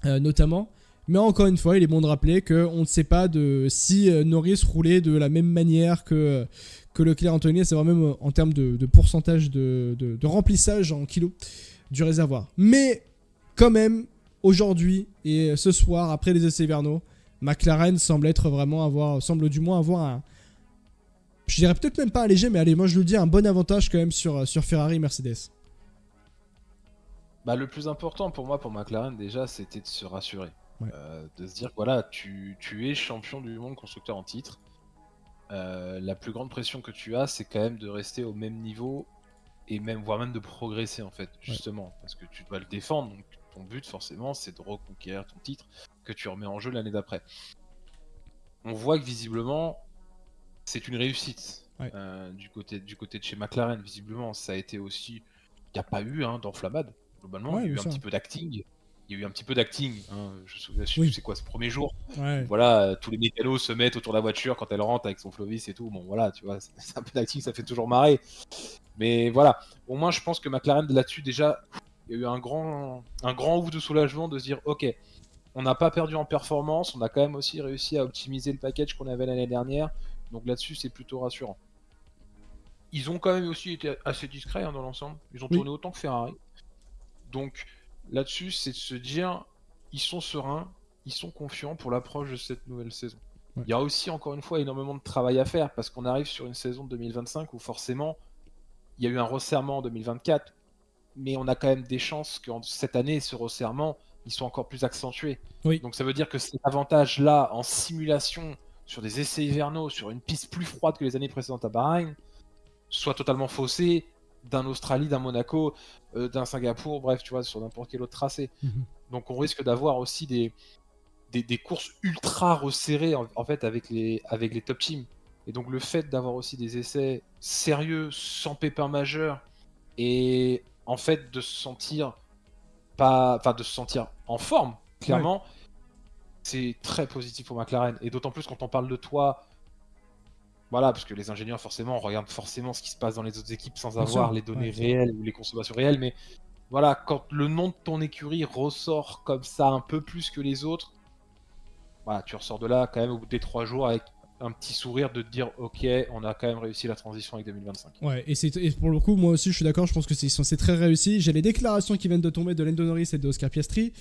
notamment. Mais encore une fois, il est bon de rappeler qu'on ne sait pas si Norris roulait de la même manière que Leclerc, Antonelli. C'est vraiment même en termes de pourcentage de remplissage en kilos du réservoir. Mais quand même, aujourd'hui et ce soir, après les essais hivernaux, McLaren semble du moins avoir un... Je dirais peut-être même pas un léger, mais allez, moi je le dis, un bon avantage quand même sur Ferrari et Mercedes. Bah, le plus important pour moi, pour McLaren, déjà, c'était de se rassurer. Ouais. De se dire que voilà, tu es champion du monde constructeur en titre. La plus grande pression que tu as, c'est quand même de rester au même niveau, et voire même de progresser en fait, justement. Ouais. Parce que tu dois le défendre, donc ton but forcément, c'est de reconquérir ton titre que tu remets en jeu l'année d'après. On voit que visiblement, c'est une réussite. Ouais. Du côté de chez McLaren, visiblement, ça a été aussi... Il n'y a pas eu d'enflammade, globalement. Ouais, il y a eu un petit peu d'acting. Je sais quoi, ce premier jour. Ouais. Voilà, tous les mécanos se mettent autour de la voiture quand elle rentre avec son Flovis et tout. Bon, voilà, tu vois, c'est un peu d'acting, ça fait toujours marrer. Mais voilà, au moins, je pense que McLaren, là-dessus, déjà, il y a eu un grand ouf de soulagement de se dire, ok, on n'a pas perdu en performance, on a quand même aussi réussi à optimiser le package qu'on avait l'année dernière. Donc là-dessus, c'est plutôt rassurant. Ils ont quand même aussi été assez discrets dans l'ensemble. Ils ont tourné autant que Ferrari. Donc là-dessus, c'est de se dire, ils sont sereins, ils sont confiants pour l'approche de cette nouvelle saison. Ouais. Il y a aussi, encore une fois, énormément de travail à faire parce qu'on arrive sur une saison de 2025 où forcément, il y a eu un resserrement en 2024, mais on a quand même des chances que cette année, ce resserrement, ils sont encore plus accentués. Oui. Donc ça veut dire que cet avantage-là, en simulation, sur des essais hivernaux, sur une piste plus froide que les années précédentes à Bahreïn, soit totalement faussé d'un Australie, d'un Monaco, d'un Singapour, bref, tu vois, sur n'importe quel autre tracé. Donc on risque d'avoir aussi des courses ultra resserrées en fait avec les top teams. Et donc le fait d'avoir aussi des essais sérieux, sans pépin majeur, et en fait de se sentir en forme, clairement, c'est très positif pour McLaren. Et d'autant plus quand on parle de toi, voilà, parce que les ingénieurs, forcément, regardent forcément ce qui se passe dans les autres équipes sans avoir les données réelles ou les consommations réelles. Mais voilà, quand le nom de ton écurie ressort comme ça un peu plus que les autres, voilà, tu ressors de là quand même au bout des 3 jours avec un petit sourire de te dire ok, on a quand même réussi la transition avec 2025. Ouais, et pour le coup, moi aussi je suis d'accord, je pense que c'est très réussi. J'ai les déclarations qui viennent de tomber de Lando Norris et de Oscar Piastri.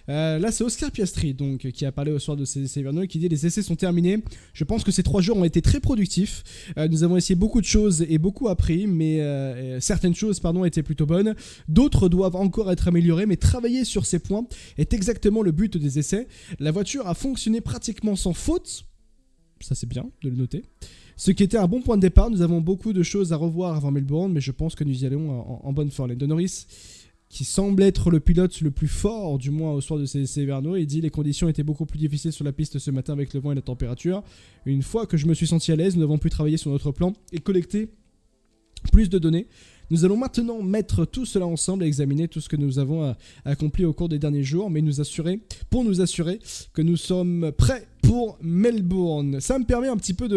Là c'est Oscar Piastri donc, qui a parlé au soir de ces essais hivernaux et qui dit les essais sont terminés. Je pense que ces 3 jours ont été très productifs. Nous avons essayé beaucoup de choses et beaucoup appris, mais certaines choses étaient plutôt bonnes. D'autres doivent encore être améliorées, mais travailler sur ces points est exactement le but des essais. La voiture a fonctionné pratiquement sans faute. Ça c'est bien de le noter. Ce qui était un bon point de départ. Nous avons beaucoup de choses à revoir avant Melbourne, mais je pense que nous y allons en bonne forme. Lando Norris, qui semble être le pilote le plus fort, du moins au soir de ces essais hivernaux, il dit les conditions étaient beaucoup plus difficiles sur la piste ce matin avec le vent et la température. Une fois que je me suis senti à l'aise, nous avons pu travailler sur notre plan et collecter plus de données. Nous allons maintenant mettre tout cela ensemble et examiner tout ce que nous avons accompli au cours des derniers jours, mais nous assurer que nous sommes prêts pour Melbourne. Ça me permet un petit peu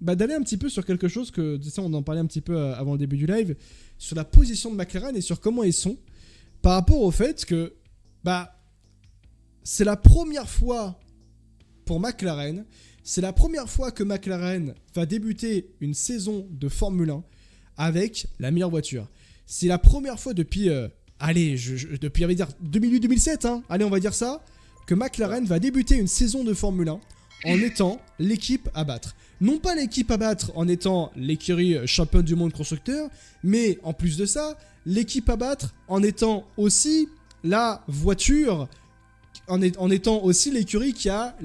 d'aller un petit peu sur quelque chose que, ça, on en parlait un petit peu avant le début du live, sur la position de McLaren et sur comment ils sont, par rapport au fait que c'est la première fois pour McLaren, c'est la première fois que McLaren va débuter une saison de Formule 1 avec la meilleure voiture. C'est la première fois depuis, depuis on va dire 2008-2007, allez on va dire ça, que McLaren va débuter une saison de Formule 1 en étant l'équipe à battre. Non pas l'équipe à battre en étant l'écurie championne du monde constructeur, mais en plus de ça, l'équipe à battre en étant aussi la voiture, en étant aussi l'écurie qui a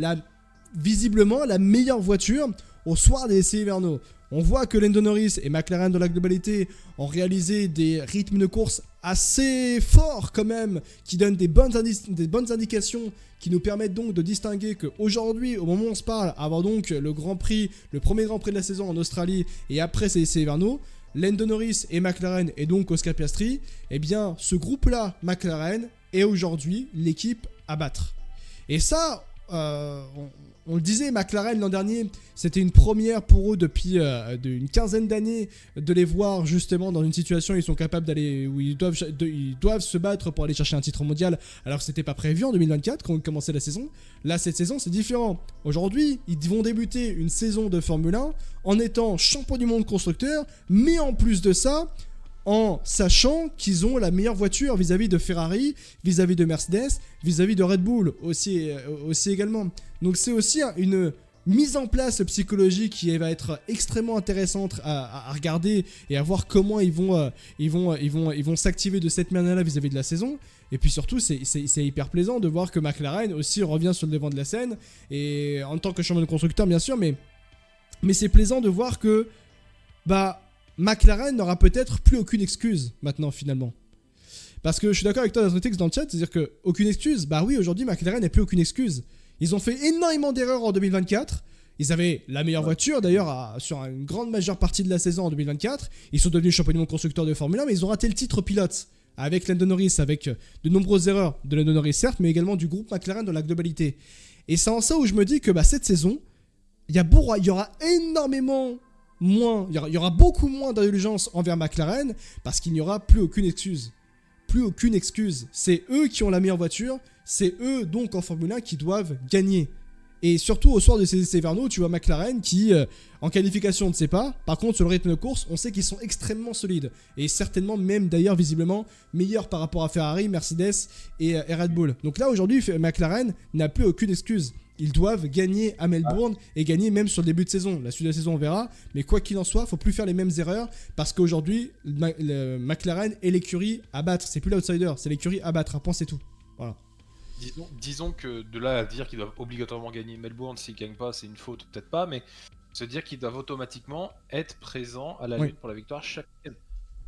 visiblement la meilleure voiture au soir des essais hivernaux. On voit que Lando Norris et McLaren dans la globalité ont réalisé des rythmes de course assez forts quand même, qui donnent des bonnes indications, qui nous permettent donc de distinguer qu'aujourd'hui, au moment où on se parle, avant donc le premier Grand Prix de la saison en Australie et après ces essais hivernaux, Lando Norris et McLaren et donc Oscar Piastri, eh bien ce groupe-là, McLaren, est aujourd'hui l'équipe à battre. Et ça, on le disait, McLaren l'an dernier, c'était une première pour eux depuis une quinzaine d'années de les voir justement dans une situation où ils sont capables d'aller, où ils doivent se battre pour aller chercher un titre mondial, alors que c'était pas prévu en 2024 quand on commençait la saison. Là, cette saison, c'est différent. Aujourd'hui, ils vont débuter une saison de Formule 1 en étant champion du monde constructeur, mais en plus de ça, en sachant qu'ils ont la meilleure voiture vis-à-vis de Ferrari, vis-à-vis de Mercedes, vis-à-vis de Red Bull aussi également. Donc c'est aussi une mise en place psychologique qui va être extrêmement intéressante à regarder et à voir comment ils vont s'activer de cette manière-là vis-à-vis de la saison. Et puis surtout, c'est hyper plaisant de voir que McLaren aussi revient sur le devant de la scène, et en tant que champion de constructeur bien sûr, mais c'est plaisant de voir que McLaren n'aura peut-être plus aucune excuse maintenant finalement. Parce que je suis d'accord avec toi dans le chat, c'est-à-dire qu'aucune excuse, oui aujourd'hui McLaren n'a plus aucune excuse. Ils ont fait énormément d'erreurs en 2024, ils avaient la meilleure voiture d'ailleurs sur une grande majeure partie de la saison en 2024, ils sont devenus champions du monde constructeur de Formule 1, mais ils ont raté le titre pilote avec Lando Norris, avec de nombreuses erreurs de Lando Norris certes, mais également du groupe McLaren dans la globalité. Et c'est en ça où je me dis que cette saison, il y aura énormément moins, il y aura beaucoup moins d'indulgence envers McLaren parce qu'il n'y aura plus aucune excuse. Plus aucune excuse. C'est eux qui ont la meilleure voiture, c'est eux donc en Formule 1 qui doivent gagner. Et surtout au soir de ces essais hivernaux, tu vois McLaren qui, en qualification, on ne sait pas. Par contre, sur le rythme de course, on sait qu'ils sont extrêmement solides. Et certainement même d'ailleurs visiblement meilleurs par rapport à Ferrari, Mercedes et Red Bull. Donc là aujourd'hui, McLaren n'a plus aucune excuse. Ils doivent gagner à Melbourne et gagner même sur le début de saison. La suite de la saison, on verra. Mais quoi qu'il en soit, il ne faut plus faire les mêmes erreurs parce qu'aujourd'hui, le McLaren est l'écurie à battre. C'est plus l'outsider, c'est l'écurie à battre. Point, c'est tout. Voilà. Disons que de là à dire qu'ils doivent obligatoirement gagner Melbourne, s'ils ne gagnent pas, c'est une faute, peut-être pas, mais se dire qu'ils doivent automatiquement être présents à la lutte pour la victoire chaque week-end.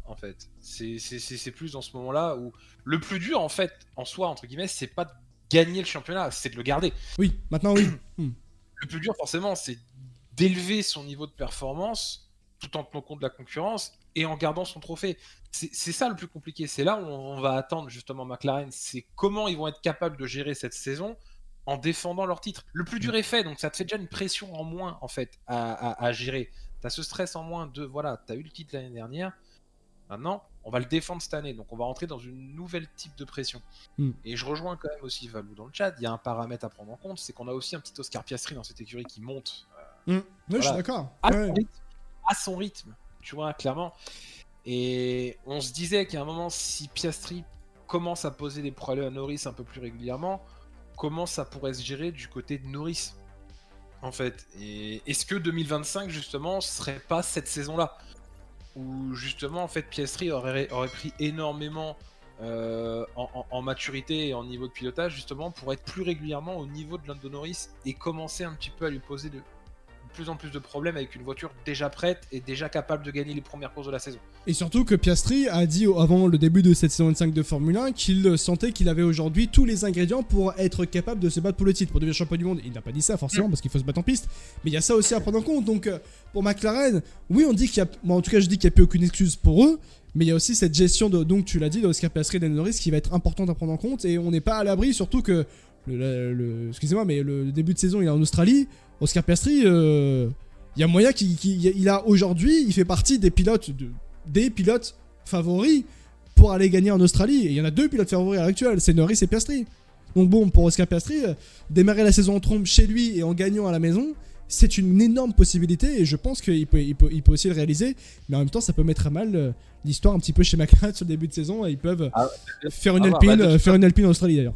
En fait, c'est plus dans ce moment-là où le plus dur, en fait, en soi, entre guillemets, c'est pas de gagner le championnat, c'est de le garder. Oui, maintenant oui. Le plus dur, forcément, c'est d'élever son niveau de performance tout en tenant compte de la concurrence et en gardant son trophée. C'est ça le plus compliqué. C'est là où on va attendre justement McLaren. C'est comment ils vont être capables de gérer cette saison en défendant leur titre. Le plus dur est fait, donc ça te fait déjà une pression en moins en fait à gérer. T'as ce stress en moins de voilà, t'as eu le titre l'année dernière. Maintenant, on va le défendre cette année, donc on va rentrer dans une nouvelle type de pression. Et je rejoins quand même aussi Valou dans le chat, il y a un paramètre à prendre en compte, c'est qu'on a aussi un petit Oscar Piastri dans cette écurie qui monte. Oui, je suis d'accord. À son rythme, tu vois, clairement. Et on se disait qu'à un moment, si Piastri commence à poser des problèmes à Norris un peu plus régulièrement, comment ça pourrait se gérer du côté de Norris, en fait. Et est-ce que 2025, justement, serait pas cette saison-là où justement en fait Piastri aurait pris énormément en maturité et en niveau de pilotage justement pour être plus régulièrement au niveau de Lando Norris et commencer un petit peu à lui poser de plus en plus de problèmes avec une voiture déjà prête et déjà capable de gagner les premières courses de la saison. Et surtout que Piastri a dit avant le début de cette saison 25 de Formule 1 qu'il sentait qu'il avait aujourd'hui tous les ingrédients pour être capable de se battre pour le titre, pour devenir champion du monde. Il n'a pas dit ça forcément parce qu'il faut se battre en piste, mais il y a ça aussi à prendre en compte. Donc pour McLaren, oui on dit qu'il y a, moi en tout cas je dis qu'il n'y a plus aucune excuse pour eux, mais il y a aussi cette gestion de, donc tu l'as dit, d'Oscar Piastri et de Norris qui va être importante à prendre en compte, et on n'est pas à l'abri, surtout que excusez-moi, mais le début de saison il est en Australie. Oscar Piastri, il y a moyen qu'il a aujourd'hui, il fait partie des pilotes favoris pour aller gagner en Australie. Et il y en a deux pilotes favoris à l'heure actuelle, c'est Norris et Piastri. Donc bon, pour Oscar Piastri, démarrer la saison en trombe chez lui et en gagnant à la maison, c'est une énorme possibilité et je pense qu'il peut aussi le réaliser. Mais en même temps, ça peut mettre à mal l'histoire un petit peu chez McLaren sur le début de saison. Et ils peuvent faire une Alpine en Australie d'ailleurs.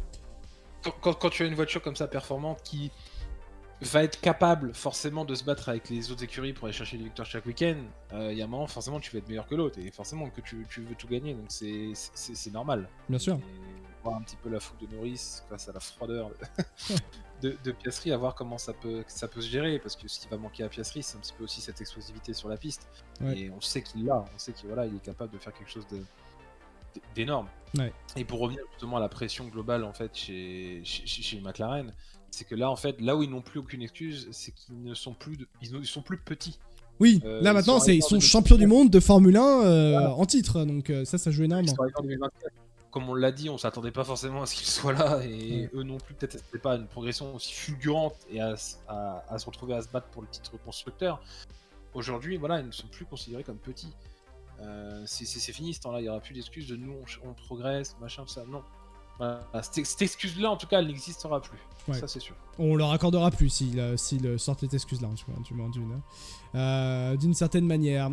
quand tu as une voiture comme ça performante qui va être capable forcément de se battre avec les autres écuries pour aller chercher des victoires chaque week-end, il y a un moment forcément tu vas être meilleur que l'autre et forcément que tu veux tout gagner, donc c'est normal. Bien sûr. Et voir un petit peu la fougue de Norris face à la froideur de Piastri, à voir comment ça peut se gérer, parce que ce qui va manquer à Piastri c'est un petit peu aussi cette explosivité sur la piste, et on sait qu'il l'a, on sait qu'il il est capable de faire quelque chose d'énorme. Ouais. Et pour revenir justement à la pression globale en fait chez McLaren, c'est que là en fait, là où ils n'ont plus aucune excuse, c'est qu'ils ne sont plus ils sont plus petits. Oui, là maintenant ils sont champions du monde de Formule 1 en titre, donc ça joue énormément. Comme on l'a dit, on s'attendait pas forcément à ce qu'ils soient là, et eux non plus peut-être c'était pas une progression aussi fulgurante et à se retrouver à se battre pour le titre constructeur. Aujourd'hui, voilà, ils ne sont plus considérés comme petits. C'est fini ce temps-là, il n'y aura plus d'excuses de nous on progresse, machin, tout ça, non. Voilà, cette excuse-là, en tout cas, elle n'existera plus. Ça, c'est sûr. On leur accordera plus s'ils sortent cette excuse-là, d'une certaine manière.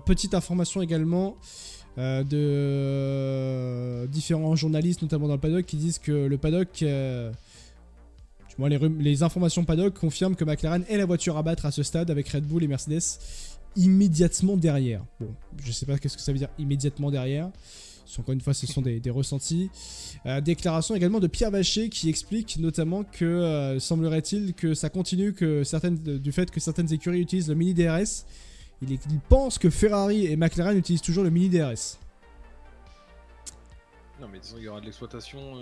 Petite information également de différents journalistes, notamment dans le paddock, qui disent que le paddock... les informations paddock confirment que McLaren est la voiture à battre à ce stade, avec Red Bull et Mercedes immédiatement derrière. Bon, je sais pas qu'est-ce que ça veut dire immédiatement derrière. Encore une fois, ce sont des ressentis. Déclaration également de Pierre Vacher qui explique notamment que semblerait-il que ça continue, du fait que certaines écuries utilisent le mini DRS. Il pense que Ferrari et McLaren utilisent toujours le mini DRS. Non, mais disons, il y aura de l'exploitation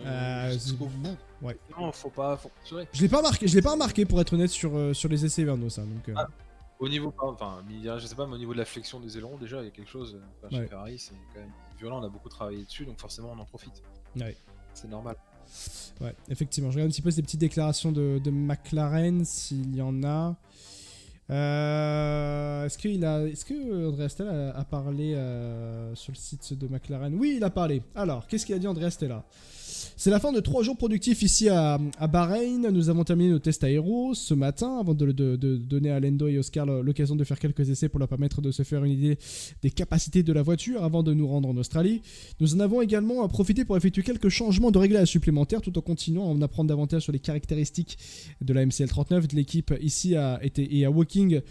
jusqu'au bout. Ouais. Non, faut pas. Je l'ai pas remarqué pour être honnête sur les essais hivernaux, ça. Donc, au niveau, je sais pas, mais au niveau de la flexion des ailerons, déjà, il y a quelque chose. Chez Ferrari, c'est quand même violent, on a beaucoup travaillé dessus, donc forcément, on en profite. Ouais. C'est normal. Ouais, effectivement. Je regarde un petit peu ces petites déclarations de McLaren, s'il y en a. Est-ce que Andrea Stella a parlé sur le site de McLaren? Oui, il a parlé. Alors, qu'est-ce qu'il a dit Andrea Stella? C'est la fin de 3 jours productifs ici à Bahreïn. Nous avons terminé nos tests aéros ce matin avant de donner à Lando et Oscar l'occasion de faire quelques essais pour leur permettre de se faire une idée des capacités de la voiture avant de nous rendre en Australie. Nous en avons également profité pour effectuer quelques changements de réglages supplémentaires tout en continuant à en apprendre davantage sur les caractéristiques de la MCL 39 de l'équipe ici et à Woking.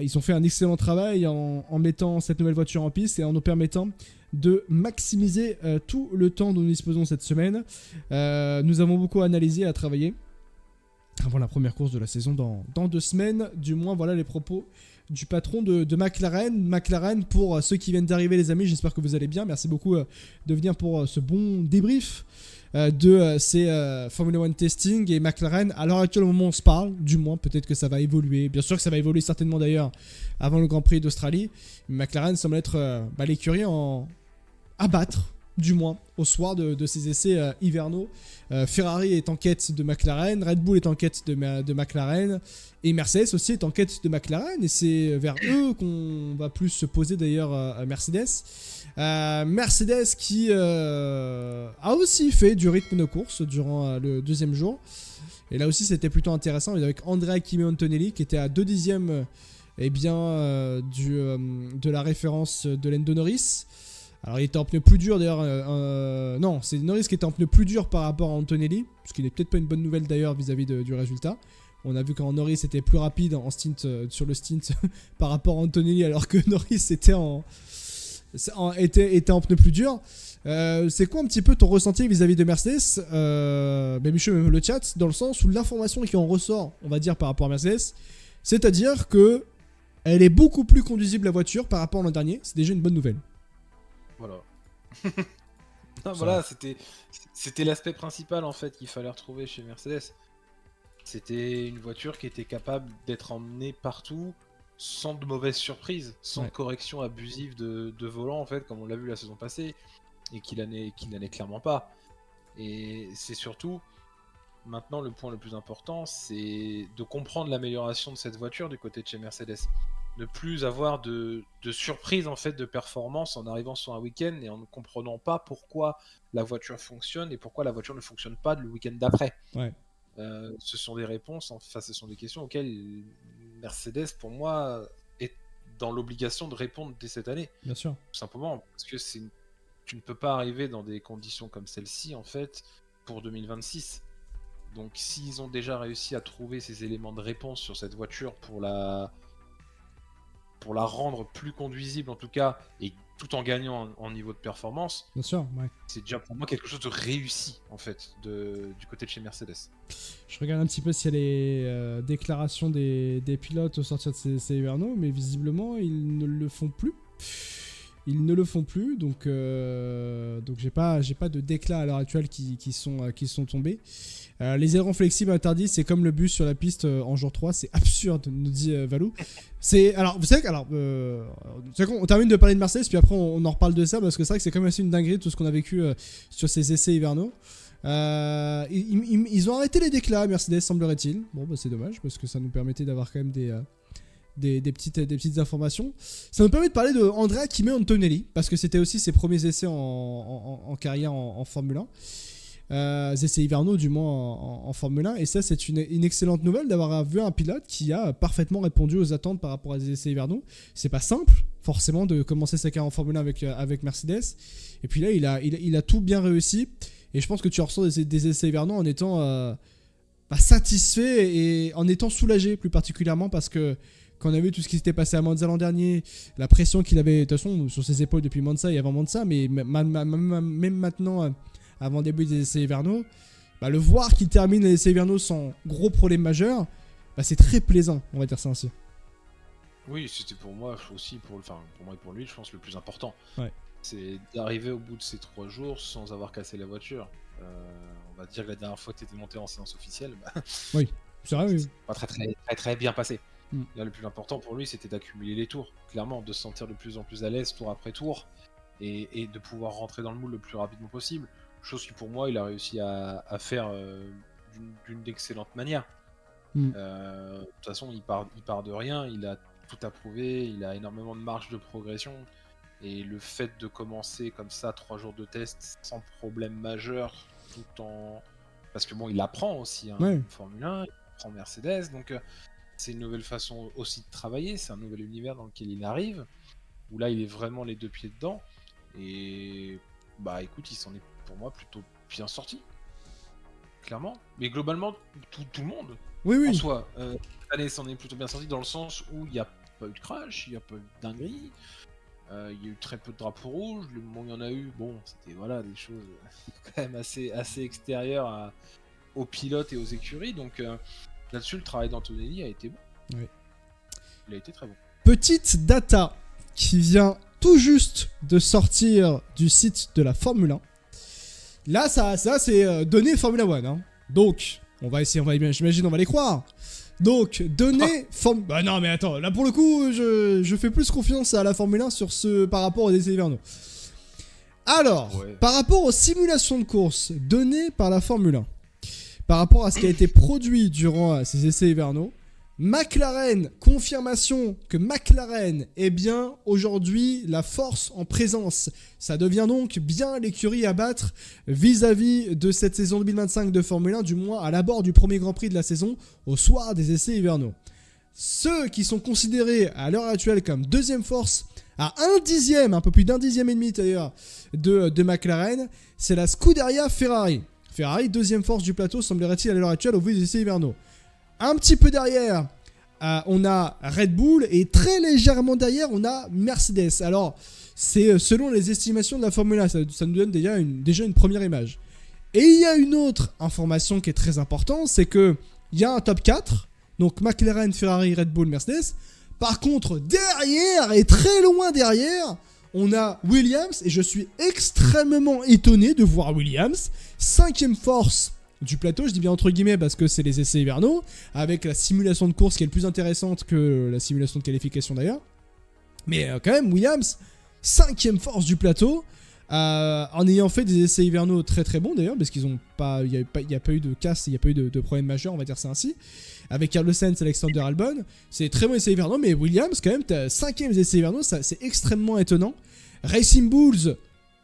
Ils ont fait un excellent travail en mettant cette nouvelle voiture en piste et en nous permettant de maximiser tout le temps dont nous disposons cette semaine. Nous avons beaucoup analysé et à travailler avant la première course de la saison dans 2 semaines. Du moins, voilà les propos du patron de McLaren. McLaren, pour ceux qui viennent d'arriver, les amis, j'espère que vous allez bien. Merci beaucoup de venir pour ce bon débrief de ces Formula 1 testing. Et McLaren, à l'heure actuelle, au moment où on se parle, du moins, peut-être que ça va évoluer. Bien sûr que ça va évoluer certainement d'ailleurs avant le Grand Prix d'Australie. McLaren semble être l'écurie à battre, du moins, au soir de ces essais hivernaux. Ferrari est en quête de McLaren, Red Bull est en quête de McLaren, et Mercedes aussi est en quête de McLaren, et c'est vers eux qu'on va plus se poser d'ailleurs à Mercedes. Mercedes qui a aussi fait du rythme de course durant le 2e jour, et là aussi c'était plutôt intéressant, avec Andrea Kimi Antonelli qui était à 2 dixièmes de la référence de Lando Norris. Alors il était en pneu plus dur d'ailleurs, non c'est Norris qui était en pneu plus dur par rapport à Antonelli, ce qui n'est peut-être pas une bonne nouvelle d'ailleurs vis-à-vis du résultat. On a vu quand Norris était plus rapide en stint, sur le stint par rapport à Antonelli, alors que Norris était en pneu plus dur. C'est quoi un petit peu ton ressenti vis-à-vis de Mercedes, Michel, même le chat, dans le sens où l'information qui en ressort, on va dire par rapport à Mercedes, c'est-à-dire que elle est beaucoup plus conduisible la voiture par rapport à l'an dernier, c'est déjà une bonne nouvelle. Voilà. Non, voilà, c'était l'aspect principal en fait qu'il fallait retrouver chez Mercedes. C'était une voiture qui était capable d'être emmenée partout sans de mauvaises surprises, sans correction abusive de volant en fait, comme on l'a vu la saison passée, et qu'il n'allait clairement pas. Et c'est surtout maintenant le point le plus important, c'est de comprendre l'amélioration de cette voiture du côté de chez Mercedes. Ne plus avoir de surprise en fait de performance en arrivant sur un week-end et en ne comprenant pas pourquoi la voiture fonctionne et pourquoi la voiture ne fonctionne pas le week-end d'après. Ce sont des réponses, enfin ce sont des questions auxquelles Mercedes pour moi est dans l'obligation de répondre dès cette année. Bien sûr. Tout simplement parce que tu ne peux pas arriver dans des conditions comme celle-ci en fait pour 2026. Donc s'ils ont déjà réussi à trouver ces éléments de réponse sur cette voiture pour la rendre plus conduisible en tout cas, et tout en gagnant en niveau de performance, bien sûr, ouais. C'est déjà pour moi quelque chose de réussi en fait du côté de chez Mercedes. Je regarde un petit peu s'il y a les déclarations des pilotes au sortir de ces essais hivernaux, mais visiblement ils ne le font plus. Ils ne le font plus, donc j'ai pas de déclats à l'heure actuelle qui sont tombés. Les ailerons flexibles interdits, c'est comme le bus sur la piste en jour 3, c'est absurde, nous dit Valou. Alors, vous savez qu'on termine de parler de Mercedes, puis après on en reparle de ça, parce que c'est vrai que c'est quand même assez une dinguerie tout ce qu'on a vécu sur ces essais hivernaux. Ils ont arrêté les déclats, Mercedes, semblerait-il. Bon, bah c'est dommage, parce que ça nous permettait d'avoir quand même des petites informations. Ça nous permet de parler de Andrea Kimi Antonelli, parce que c'était aussi ses premiers essais en carrière en Formule 1. Essais hivernaux du moins en Formule 1, et ça c'est une excellente nouvelle d'avoir vu un pilote qui a parfaitement répondu aux attentes par rapport à des essais hivernaux. C'est pas simple forcément de commencer sa carrière en Formule 1 avec Mercedes, et puis là il a tout bien réussi, et je pense que tu ressors des essais hivernaux en étant satisfait et en étant soulagé plus particulièrement, parce que quand on a vu tout ce qui s'était passé à Monza l'an dernier, la pression qu'il avait de toute façon sur ses épaules depuis Monza et avant Monza, mais même maintenant avant le début des essais hivernaux, le voir qu'il termine les essais hivernaux sans gros problème majeur, c'est très plaisant, on va dire ça ainsi. Oui, c'était pour moi aussi, pour moi et pour lui, je pense le plus important. Ouais. C'est d'arriver au bout de ces 3 jours sans avoir cassé la voiture. On va dire que la dernière fois que tu étais monté en séance officielle, oui, c'est vrai, oui. Pas très bien passé. Là, le plus important pour lui, c'était d'accumuler les tours, clairement, de se sentir de plus en plus à l'aise tour après tour, et de pouvoir rentrer dans le moule le plus rapidement possible. Chose qui pour moi il a réussi à faire d'une excellente manière. De toute façon il part de rien, il a tout approuvé, il a énormément de marge de progression, et le fait de commencer comme ça 3 jours de test sans problème majeur, parce que bon il apprend aussi Formule 1, il apprend Mercedes, donc c'est une nouvelle façon aussi de travailler, c'est un nouvel univers dans lequel il arrive, où là il est vraiment les 2 pieds dedans, et écoute, il s'en est pour moi plutôt bien sorti, clairement. Mais globalement, tout le monde, en soi, cette année s'en est plutôt bien sorti, dans le sens où il n'y a pas eu de crash, il n'y a pas eu de dinguerie, il y a eu très peu de drapeaux rouges, le moment où il y en a eu, bon, c'était des choses quand même assez extérieures aux pilotes et aux écuries, donc là-dessus, le travail d'Antonelli a été bon. Oui. Il a été très bon. Petite data qui vient tout juste de sortir du site de la Formule 1. Là, ça c'est données Formula One. Hein. Donc, j'imagine, on va les croire. Donc, données Bah non, mais attends, là pour le coup, je fais plus confiance à la Formule 1 par rapport aux essais hivernaux. Alors, par rapport aux simulations de course données par la Formule 1, par rapport à ce qui a été produit durant ces essais hivernaux, McLaren, confirmation que McLaren est bien aujourd'hui la force en présence. Ça devient donc bien l'écurie à battre vis-à-vis de cette saison 2025 de Formule 1, du moins à l'abord du premier Grand Prix de la saison, au soir des essais hivernaux. Ceux qui sont considérés à l'heure actuelle comme deuxième force, à un peu plus d'un dixième et demi d'ailleurs, de McLaren, c'est la Scuderia Ferrari. Ferrari, deuxième force du plateau, semblerait-il à l'heure actuelle au vu des essais hivernaux. Un petit peu derrière, on a Red Bull, et très légèrement derrière, on a Mercedes. Alors, c'est selon les estimations de la Formule 1, ça nous donne déjà une première image. Et il y a une autre information qui est très importante, c'est qu'il y a un top 4, donc McLaren, Ferrari, Red Bull, Mercedes. Par contre, derrière, et très loin derrière, on a Williams, et je suis extrêmement étonné de voir Williams, 5e force du plateau, je dis bien entre guillemets parce que c'est les essais hivernaux, avec la simulation de course qui est le plus intéressante que la simulation de qualification d'ailleurs. Mais quand même, Williams, 5e force du plateau, en ayant fait des essais hivernaux très très bons d'ailleurs, parce qu'il n'y a pas eu de casse, il n'y a pas eu de problème majeur, on va dire ça ainsi. Avec Carlos Sainz et Alexander Albon, c'est très bon essais hivernaux, mais Williams, quand même, 5e essais hivernaux, c'est extrêmement étonnant. Racing Bulls,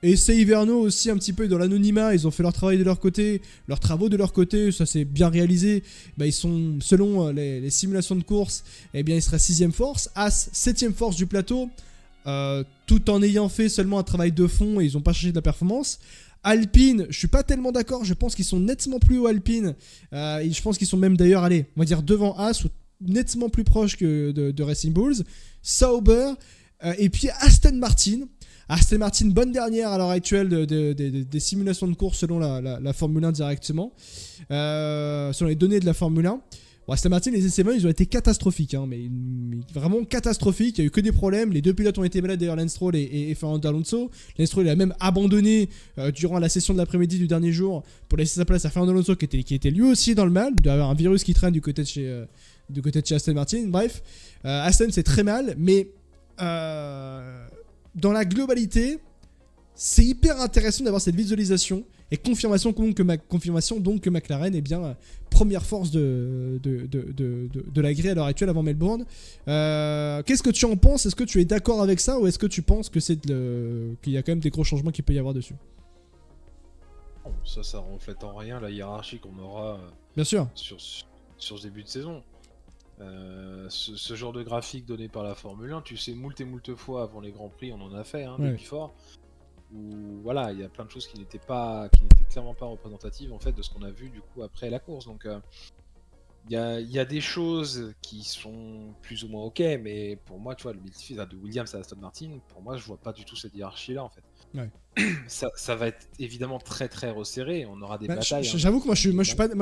essais hivernaux aussi un petit peu dans l'anonymat, ils ont fait leur travail de leur côté, leurs travaux de leur côté, ça c'est bien réalisé. Ils sont, selon les simulations de course, ils seraient 6e force. As, 7e force du plateau, tout en ayant fait seulement un travail de fond et ils n'ont pas cherché de la performance. Alpine, je suis pas tellement d'accord. Je pense qu'ils sont nettement plus haut Alpine. Et je pense qu'ils sont même d'ailleurs, allez, on va dire devant As ou nettement plus proches que de Racing Bulls. Sauber et puis Aston Martin. Aston Martin, bonne dernière à l'heure actuelle des simulations de course selon la Formule 1 directement. Selon les données de la Formule 1. Bon, Aston Martin, les essais ils ont été catastrophiques, hein, mais vraiment catastrophiques. Il n'y a eu que des problèmes. Les deux pilotes ont été malades d'ailleurs, Lance Stroll et Fernando Alonso. Lance Stroll il a même abandonné durant la session de l'après-midi du dernier jour pour laisser sa place à Fernando Alonso qui était lui aussi dans le mal. Il doit y avoir un virus qui traîne du côté de chez Aston Martin. Bref, Aston c'est très mal, mais dans la globalité, c'est hyper intéressant d'avoir cette visualisation et confirmation donc que McLaren est bien première force de la grille à l'heure actuelle avant Melbourne. Qu'est-ce que tu en penses? Est-ce que tu es d'accord avec ça ou est-ce que tu penses que qu'il y a quand même des gros changements qu'il peut y avoir dessus? Ça reflète en rien la hiérarchie qu'on aura bien sûr sur ce début de saison. Ce genre de graphique donné par la Formule 1, tu sais, moult et moult fois avant les Grands Prix, on en a fait depuis fort. Où voilà, il y a plein de choses qui n'étaient clairement pas représentatives en fait de ce qu'on a vu du coup après la course. Donc il y a des choses qui sont plus ou moins ok, mais pour moi, tu vois, le midfield de Williams à Aston Martin, pour moi, je vois pas du tout cette hiérarchie là en fait. Ouais. Ça va être évidemment très très resserré. On aura des batailles. J'avoue que moi je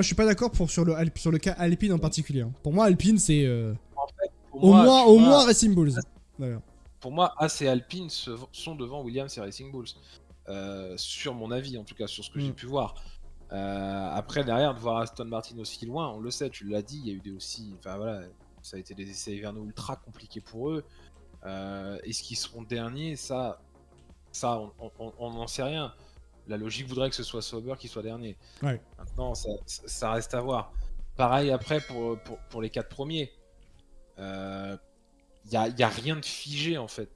suis pas d'accord sur le cas Alpine en particulier. Hein. Pour moi, Alpine c'est en fait, au moins Racing Bulls. D'ailleurs. Pour moi, As et Alpine sont devant Williams et Racing Bulls. Sur mon avis, en tout cas, sur ce que j'ai pu voir. Après, derrière, de voir Aston Martin aussi loin, on le sait, tu l'as dit, il y a eu enfin voilà, ça a été des essais hivernaux ultra compliqués pour eux. Est-ce qu'ils seront derniers? Ça on n'en sait rien. La logique voudrait que ce soit Sauber qui soit dernier. Ouais. Maintenant, ça reste à voir. Pareil après pour les 4 premiers. Il y a rien de figé en fait.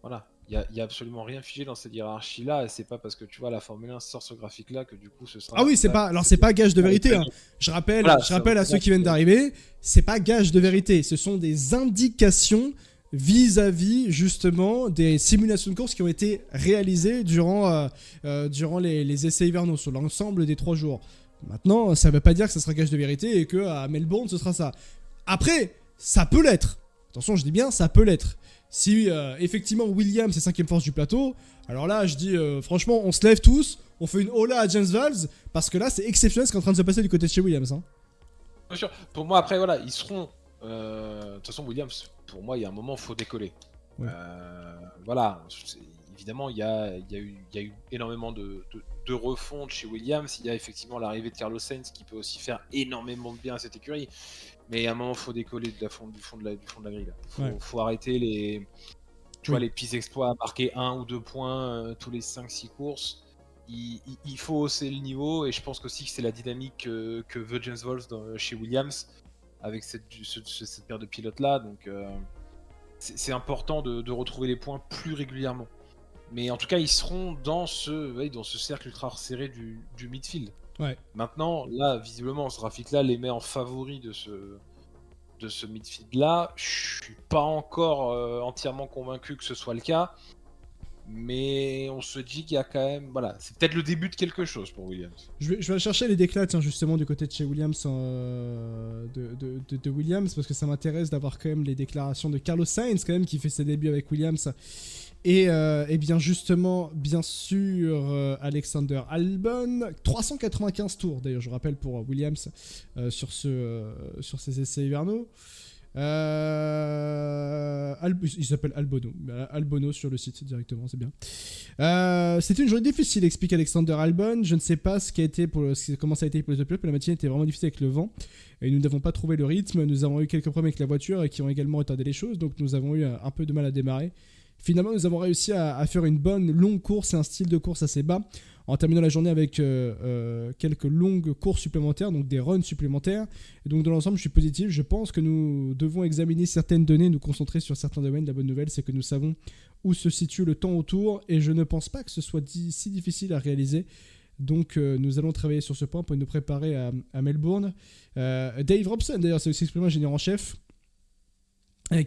Voilà, il y a absolument rien figé dans cette hiérarchie là, et c'est pas parce que tu vois la Formule 1 sort ce graphique là que du coup ce sera. Ah oui, c'est pas gage de vérité. Hein. Je rappelle à ceux qui viennent d'arriver, c'est pas gage de vérité. Ce sont des indications vis-à-vis justement des simulations de course qui ont été réalisées durant les essais hivernaux sur l'ensemble des 3 jours. Maintenant, ça veut pas dire que ça sera gage de vérité et que à Melbourne ce sera ça. Après, ça peut l'être. Attention, je dis bien, ça peut l'être. Si effectivement Williams est 5ème force du plateau, alors là je dis franchement on se lève tous, on fait une hola à James Valls, parce que là c'est exceptionnel ce qui est en train de se passer du côté de chez Williams. Hein. Bien sûr, pour moi après voilà, ils seront... De toute façon Williams, pour moi il y a un moment il faut décoller. Ouais. Voilà, évidemment il y a eu énormément de refonte chez Williams, il y a effectivement l'arrivée de Carlos Sainz qui peut aussi faire énormément de bien à cette écurie. Mais à un moment, il faut décoller du fond de la grille. Faut arrêter les petits exploits à marquer 1 ou 2 points tous les 5-6 courses. Il faut hausser le niveau, et je pense aussi que c'est la dynamique que veut James Valls chez Williams avec cette paire de pilotes-là. Donc c'est important de retrouver les points plus régulièrement. Mais en tout cas, ils seront dans ce cercle ultra resserré du midfield. Ouais. Maintenant, là, visiblement, ce graphique-là les met en favori de ce midfield-là. Je suis pas encore entièrement convaincu que ce soit le cas, mais on se dit qu'il y a quand même... Voilà, c'est peut-être le début de quelque chose pour Williams. Je vais chercher les déclats, justement, du côté de chez Williams, de Williams, parce que ça m'intéresse d'avoir quand même les déclarations de Carlos Sainz, quand même, qui fait ses débuts avec Williams. Et bien justement, bien sûr, Alexander Albon, 395 tours d'ailleurs, je rappelle, pour Williams sur ses essais hivernaux. Il s'appelle Albono sur le site directement, c'est bien. C'était une journée difficile, explique Alexander Albon. Je ne sais pas comment ça a été pour les autres pilotes, mais la matinée était vraiment difficile avec le vent. Et nous n'avons pas trouvé le rythme. Nous avons eu quelques problèmes avec la voiture et qui ont également retardé les choses, donc nous avons eu un peu de mal à démarrer. Finalement, nous avons réussi à faire une bonne longue course et un style de course assez bas, en terminant la journée avec quelques longues courses supplémentaires, donc des runs supplémentaires. Et donc dans l'ensemble, je suis positif. Je pense que nous devons examiner certaines données, nous concentrer sur certains domaines. La bonne nouvelle, c'est que nous savons où se situe le temps autour, et je ne pense pas que ce soit si difficile à réaliser. Donc nous allons travailler sur ce point pour nous préparer à Melbourne. Dave Robson, d'ailleurs, c'est aussi exprimé ingénieur en chef.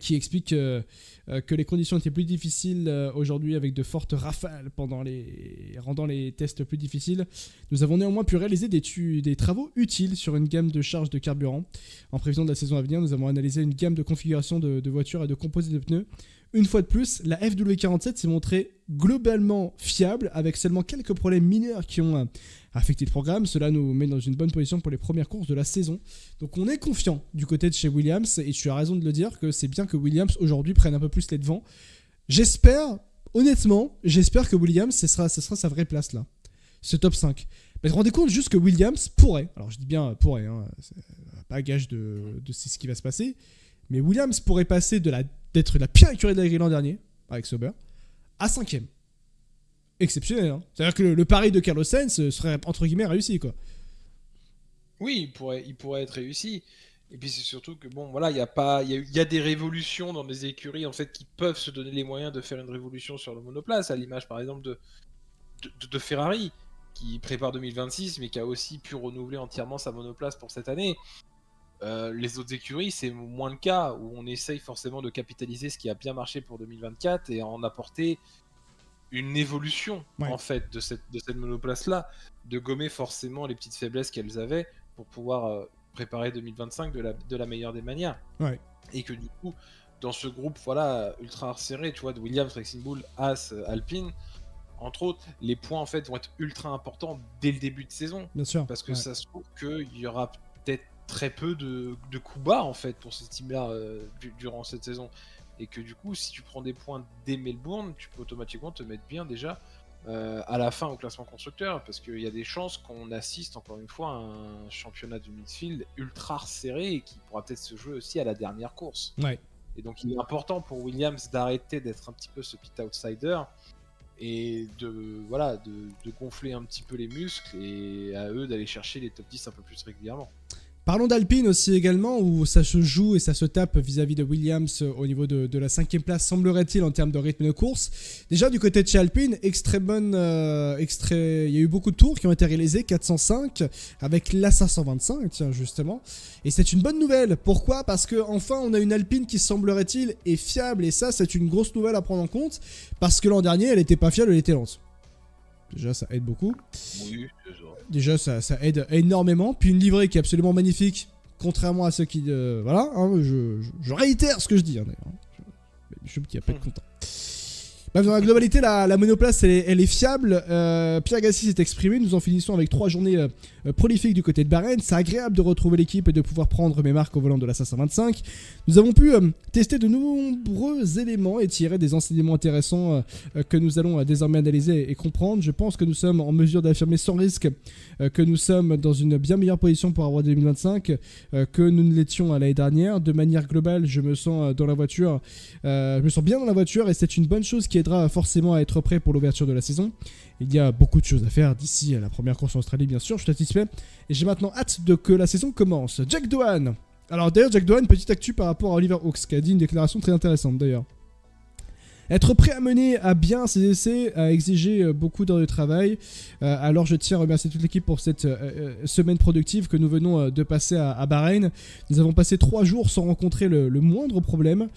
qui explique que les conditions étaient plus difficiles aujourd'hui avec de fortes rafales rendant les tests plus difficiles. Nous avons néanmoins pu réaliser des travaux utiles sur une gamme de charges de carburant. En prévision de la saison à venir, nous avons analysé une gamme de configurations de voitures et de composés de pneus. Une fois de plus, la FW47 s'est montrée globalement fiable avec seulement quelques problèmes mineurs qui ont affecté le programme. Cela nous met dans une bonne position pour les premières courses de la saison. Donc on est confiant du côté de chez Williams et tu as raison de le dire que c'est bien que Williams aujourd'hui prenne un peu plus les devants. Honnêtement, j'espère que Williams, ce sera sa vraie place là, ce top 5. Mais rendez compte juste que Williams pourrait, alors je dis bien pourrait, c'est pas gage de c'est ce qui va se passer, mais Williams pourrait passer d'être la pire écurie de la grille l'an dernier, avec Sauber, à 5ème. Exceptionnel, hein. C'est-à-dire que le pari de Carlos Sainz serait entre guillemets réussi, quoi. Oui, il pourrait être réussi. Et puis c'est surtout que bon, voilà, il y a des révolutions dans des écuries en fait qui peuvent se donner les moyens de faire une révolution sur le monoplace, à l'image par exemple de Ferrari qui prépare 2026, mais qui a aussi pu renouveler entièrement sa monoplace pour cette année. Les autres écuries, c'est moins le cas, où on essaye forcément de capitaliser ce qui a bien marché pour 2024 et en apporter une évolution en fait de cette monoplace-là, de gommer forcément les petites faiblesses qu'elles avaient pour pouvoir préparer 2025 de la meilleure des manières. Ouais. Et que du coup, dans ce groupe voilà, ultra resserré, tu vois, de Williams, Racing Bull, Haas, Alpine, entre autres, les points en fait vont être ultra importants dès le début de saison. Bien sûr. Parce que ça se trouve qu'il y aura peut-être très peu de coups bas en fait pour ce team-là durant cette saison. Et que du coup, si tu prends des points dès Melbourne, tu peux automatiquement te mettre bien déjà à la fin au classement constructeur, parce qu'il y a des chances qu'on assiste encore une fois à un championnat du midfield ultra serré et qui pourra peut-être se jouer aussi à la dernière course. Ouais. Et donc il est important pour Williams d'arrêter d'être un petit peu ce petit outsider et de gonfler un petit peu les muscles et à eux d'aller chercher les top 10 un peu plus régulièrement. Parlons d'Alpine aussi également, où ça se joue et ça se tape vis-à-vis de Williams au niveau de la 5ème place, semblerait-il, en termes de rythme de course. Déjà, du côté de chez Alpine, il y a eu beaucoup de tours qui ont été réalisés, 405, avec la 525, tiens, justement. Et c'est une bonne nouvelle. Pourquoi ? Parce qu'enfin, on a une Alpine qui, semblerait-il, est fiable. Et ça, c'est une grosse nouvelle à prendre en compte, parce que l'an dernier, elle n'était pas fiable, elle était lente. Déjà, ça aide beaucoup. Oui, c'est ça. Déjà, ça aide énormément. Puis une livrée qui est absolument magnifique, contrairement à ceux qui... voilà, hein, je réitère ce que je dis, hein, d'ailleurs. Je qui va pas être content. Dans la globalité, la monoplace, elle est fiable. Pierre Gasly s'est exprimé. Nous en finissons avec 3 journées prolifiques du côté de Bahreïn. C'est agréable de retrouver l'équipe et de pouvoir prendre mes marques au volant de la 525. Nous avons pu tester de nombreux éléments et tirer des enseignements intéressants que nous allons désormais analyser et comprendre. Je pense que nous sommes en mesure d'affirmer sans risque que nous sommes dans une bien meilleure position pour avoir 2025 que nous ne l'étions à l'année dernière. De manière globale, je me sens dans la voiture. Je me sens bien dans la voiture et c'est une bonne chose qui aidera forcément à être prêt pour l'ouverture de la saison. Il y a beaucoup de choses à faire d'ici à la première course en Australie, bien sûr, je suis satisfait. Et j'ai maintenant hâte que la saison commence. Jack Doohan. Alors d'ailleurs, Jack Doohan, petite actu par rapport à Oliver Hawks, qui a dit une déclaration très intéressante d'ailleurs. Être prêt à mener à bien ses essais a exigé beaucoup d'heures de travail. Alors je tiens à remercier toute l'équipe pour cette semaine productive que nous venons de passer à Bahreïn. Nous avons passé 3 jours sans rencontrer le moindre problème.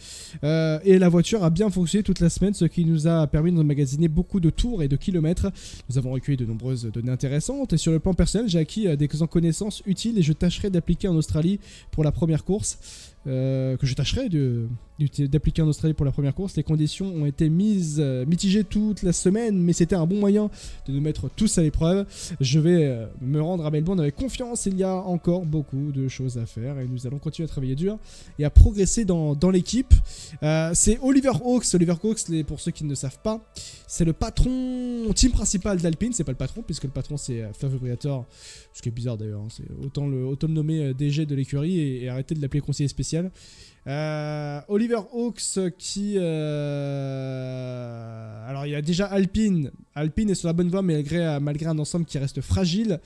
Et la voiture a bien fonctionné toute la semaine, ce qui nous a permis d'emmagasiner beaucoup de tours et de kilomètres. Nous avons recueilli de nombreuses données intéressantes. Et sur le plan personnel, j'ai acquis des connaissances utiles et je tâcherai d'appliquer en Australie pour la première course. Que je tâcherai d'appliquer en Australie pour la première course. Les conditions ont été mitigées toute la semaine, mais c'était un bon moyen de nous mettre tous à l'épreuve. Je vais me rendre à Melbourne avec confiance. Il y a encore beaucoup de choses à faire et nous allons continuer à travailler dur et à progresser dans l'équipe. C'est Oliver Hawks. Oliver Hawks, pour ceux qui ne le savent pas, c'est le patron, team principal d'Alpine. C'est pas le patron, puisque le patron c'est Flavio Briatore, ce qui est bizarre d'ailleurs. Hein. C'est autant le nommer DG de l'écurie et arrêter de l'appeler conseiller spécial. Oliver Hawks qui... alors il y a déjà Alpine est sur la bonne voie malgré un ensemble qui reste fragile.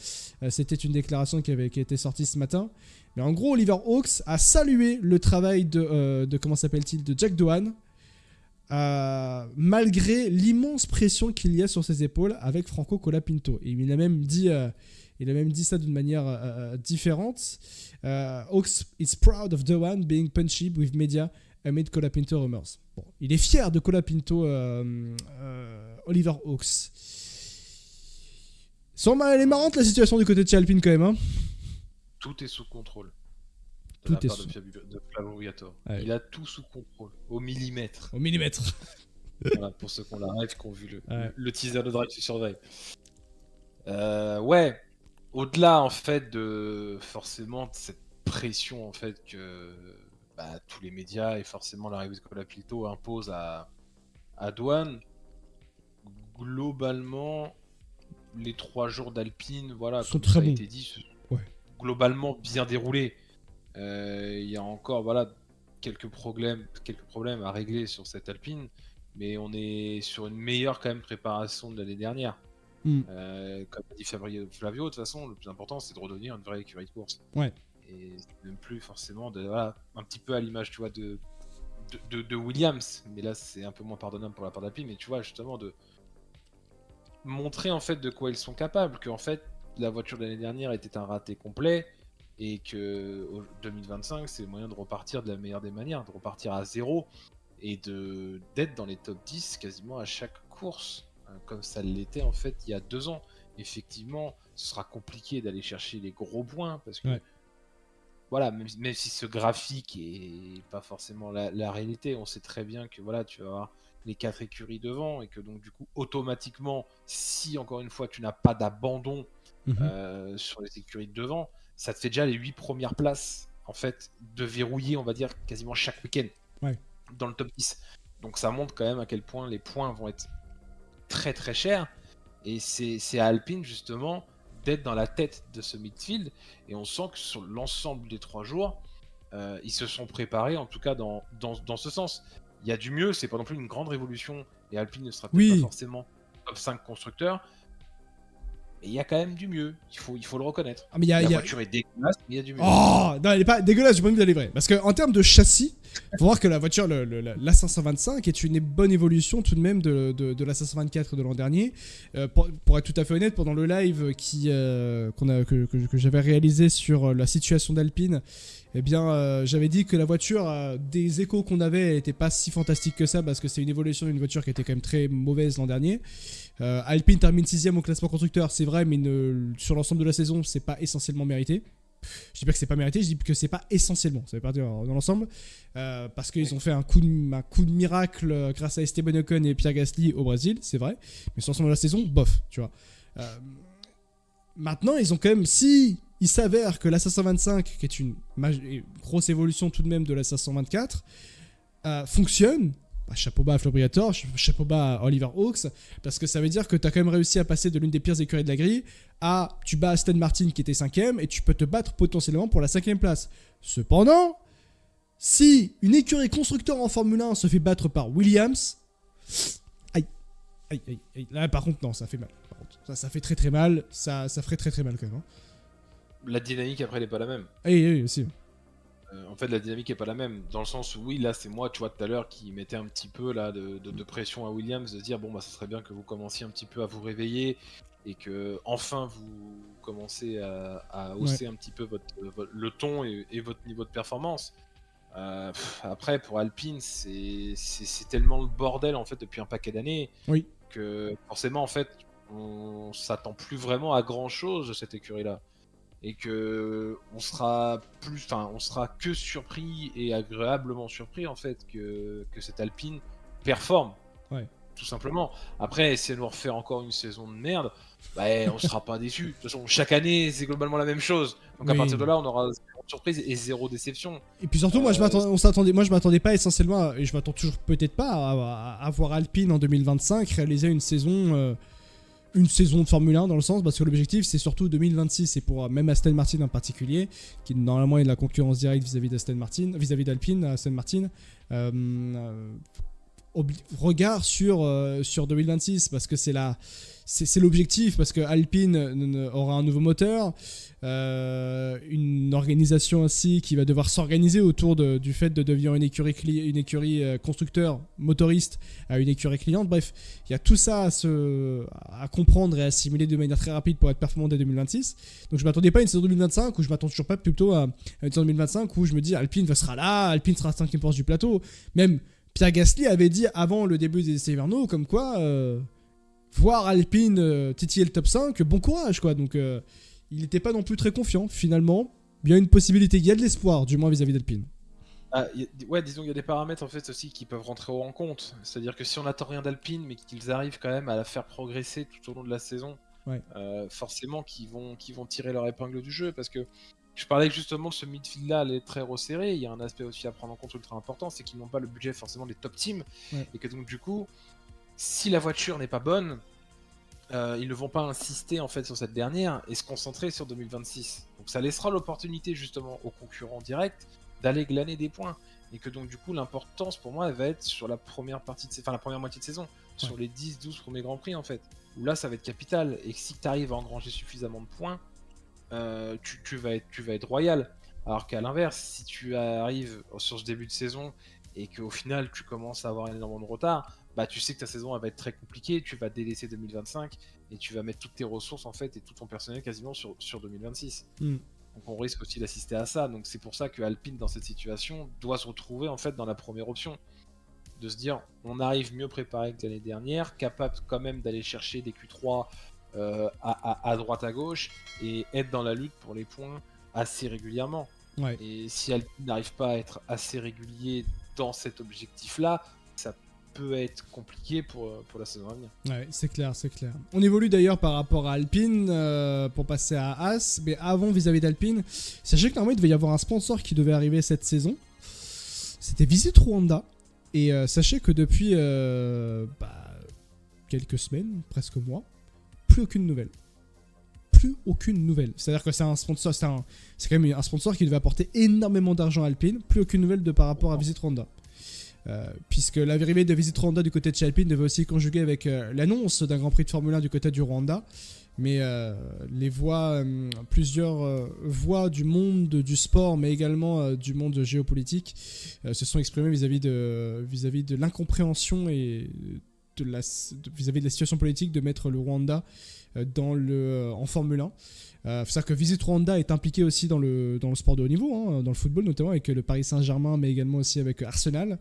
C'était une déclaration qui a été sortie ce matin. Mais en gros, Oliver Hawks a salué le travail de comment s'appelle-t-il, de Jack Doohan, malgré l'immense pression qu'il y a sur ses épaules avec Franco Colapinto. Et il a même dit ça d'une manière différente. Hawks is proud of Doohan being punchy with media amid Colapinto rumors. Bon, il est fier de Colapinto Oliver Oaks. Elle est marrante la situation du côté de chez Alpine quand même. Hein. Tout est sous contrôle. Tout est sous de Flavio Briatore. Ouais. Il a tout sous contrôle, au millimètre. Au millimètre. Voilà, pour ceux qui ont la rêve, qui ont vu le teaser de Drive to Survive. Ouais, au-delà en fait de forcément de cette pression en fait que tous les médias et forcément l'arrivée de Colapinto impose à Douane, globalement les 3 jours d'Alpine, voilà, sont comme très ça a bons. été dit, globalement bien déroulés. Il y a encore quelques problèmes à régler sur cette Alpine, mais on est sur une meilleure quand même préparation de l'année dernière. Comme a dit Flavio, de toute façon, le plus important c'est de redevenir une vraie écurie de course. Ouais. Et c'est même plus forcément un petit peu à l'image, tu vois, de Williams, mais là c'est un peu moins pardonnable pour la part d'Alpine, mais tu vois, justement de montrer en fait de quoi ils sont capables, que en fait la voiture de l'année dernière était un raté complet et que 2025 c'est le moyen de repartir de la meilleure des manières, de repartir à zéro et d'être dans les top 10 quasiment à chaque course, comme ça l'était en fait il y a 2 ans. Effectivement, ce sera compliqué d'aller chercher les gros points parce que voilà, même si ce graphique est pas forcément la réalité, on sait très bien que voilà, tu vas avoir les 4 écuries devant et que donc du coup automatiquement, si encore une fois tu n'as pas d'abandon sur les écuries de devant, ça te fait déjà les 8 premières places en fait de verrouiller, on va dire quasiment chaque week-end dans le top 10. Donc ça montre quand même à quel point les points vont être très très chers et c'est à Alpine justement d'être dans la tête de ce midfield, et on sent que sur l'ensemble des 3 jours ils se sont préparés en tout cas dans ce sens. Il y a du mieux, c'est pas non plus une grande révolution et Alpine ne sera peut-être pas forcément top 5 constructeurs, mais il y a quand même du mieux, il faut le reconnaître. La voiture est dégueulasse, mais il y a du mieux. Oh non, elle est pas dégueulasse, j'ai pas envie d'aller vrai. Parce qu'en termes de châssis, faut voir que la voiture, la 525 est une bonne évolution tout de même de la 524 de l'an dernier. Pour être tout à fait honnête, pendant le live que j'avais réalisé sur la situation d'Alpine, eh bien, j'avais dit que la voiture, des échos qu'on avait, n'était pas si fantastique que ça, parce que c'est une évolution d'une voiture qui était quand même très mauvaise l'an dernier. Alpine termine 6ème au classement constructeur, c'est vrai, mais sur l'ensemble de la saison, c'est pas essentiellement mérité. Je dis pas que c'est pas mérité, je dis que c'est pas essentiellement. Ça veut pas dire dans l'ensemble, parce qu'ils ont fait un coup de miracle grâce à Esteban Ocon et Pierre Gasly au Brésil, c'est vrai. Mais sur l'ensemble de la saison, bof, tu vois. Maintenant, ils ont quand même, si il s'avère que la 525, qui est une grosse évolution tout de même de la 524, fonctionne. Chapeau bas à Flavio Briatore, chapeau bas à Oliver Oaks, parce que ça veut dire que tu as quand même réussi à passer de l'une des pires écuries de la grille à tu bats Aston Martin qui était 5ème et tu peux te battre potentiellement pour la 5ème place. Cependant, si une écurie constructeur en Formule 1 se fait battre par Williams, aïe. Là par contre non, ça fait mal. Par contre, ça fait très très mal, ça ferait très très mal quand même. Hein. La dynamique après elle est pas la même. Oui, aussi. En fait, la dynamique est pas la même, dans le sens où oui, là c'est moi, tu vois, tout à l'heure qui mettais un petit peu là de pression à Williams, de se dire bon bah ça serait bien que vous commenciez un petit peu à vous réveiller et que enfin vous commencez à hausser un petit peu le ton et votre niveau de performance. Après pour Alpine c'est tellement le bordel en fait depuis un paquet d'années que forcément en fait on s'attend plus vraiment à grand chose de cette écurie là. Et que on sera que surpris et agréablement surpris en fait que cette Alpine performe, tout simplement. Après, si elle nous refait encore une saison de merde, on sera pas déçu. De toute façon, chaque année c'est globalement la même chose. Donc à partir de là, on aura zéro surprise et zéro déception. Et puis surtout, moi je m'attendais pas essentiellement, et je m'attends toujours peut-être pas à voir Alpine en 2025 réaliser une saison de Formule 1 dans le sens, parce que l'objectif c'est surtout 2026, et pour même Aston Martin en particulier, qui normalement est de la concurrence directe vis-à-vis d'Alpine, Aston Martin. regard sur 2026, parce que c'est l'objectif, parce que Alpine aura un nouveau moteur, une organisation aussi qui va devoir s'organiser autour du fait de devenir une écurie constructeur motoriste à une écurie cliente. Bref, il y a tout ça à comprendre et à assimiler de manière très rapide pour être performant dès 2026. Donc je m'attendais pas à une saison 2025, ou je m'attends toujours pas plutôt à une saison 2025 où je me dis Alpine sera là, Alpine sera 5e force du plateau. Même Pierre Gasly avait dit avant le début des essais hivernaux comme quoi voir Alpine titiller le top 5, bon courage quoi. Donc il n'était pas non plus très confiant. Finalement, il y a une possibilité, il y a de l'espoir, du moins vis-à-vis d'Alpine. Ouais, disons, il y a des paramètres en fait aussi qui peuvent rentrer en compte. C'est-à-dire que si on n'attend rien d'Alpine, mais qu'ils arrivent quand même à la faire progresser tout au long de la saison, forcément qu'ils vont tirer leur épingle du jeu. Parce que je parlais que justement de ce midfield-là allait être très resserré. Il y a un aspect aussi à prendre en compte ultra important, c'est qu'ils n'ont pas le budget forcément des top teams. Et que donc du coup, si la voiture n'est pas bonne, ils ne vont pas insister en fait sur cette dernière et se concentrer sur 2026. Donc ça laissera l'opportunité justement aux concurrents directs d'aller glaner des points. Et que donc du coup l'importance pour moi elle va être sur la première partie la première moitié de saison, sur les 10-12 premiers Grands Prix en fait. Où là ça va être capital. Et si tu arrives à engranger suffisamment de points, tu vas être royal. Alors qu'à l'inverse, si tu arrives sur ce début de saison et qu'au final tu commences à avoir énormément de retard, bah tu sais que ta saison elle va être très compliquée, tu vas délaisser 2025 et tu vas mettre toutes tes ressources en fait et tout ton personnel quasiment sur 2026. Donc on risque aussi d'assister à ça. Donc c'est pour ça que Alpine dans cette situation doit se retrouver en fait dans la première option, de se dire on arrive mieux préparé que l'année dernière, capable quand même d'aller chercher des Q3 à droite à gauche et être dans la lutte pour les points assez régulièrement. Et si Alpine n'arrive pas à être assez régulier dans cet objectif là, ça peut être compliqué pour la saison à venir. Ouais, c'est clair. On évolue d'ailleurs par rapport à Alpine pour passer à As, mais avant vis-à-vis d'Alpine, sachez que normalement il devait y avoir un sponsor qui devait arriver cette saison. C'était Visit Rwanda, et sachez que depuis quelques semaines, presque mois, plus aucune nouvelle. C'est-à-dire que c'est un sponsor, c'est quand même un sponsor qui devait apporter énormément d'argent à Alpine. Plus aucune nouvelle par rapport à Visit Rwanda. Puisque l'arrivée de Visit Rwanda du côté de chez Alpine devait aussi conjuguer avec l'annonce d'un Grand Prix de Formule 1 du côté du Rwanda. Mais plusieurs voix du monde du sport, mais également du monde géopolitique, se sont exprimées vis-à-vis de l'incompréhension et vis-à-vis de la situation politique de mettre le Rwanda en Formule 1. Faut savoir que Visit Rwanda est impliqué aussi dans le sport de haut niveau, dans le football notamment, avec le Paris Saint-Germain, mais également aussi avec Arsenal.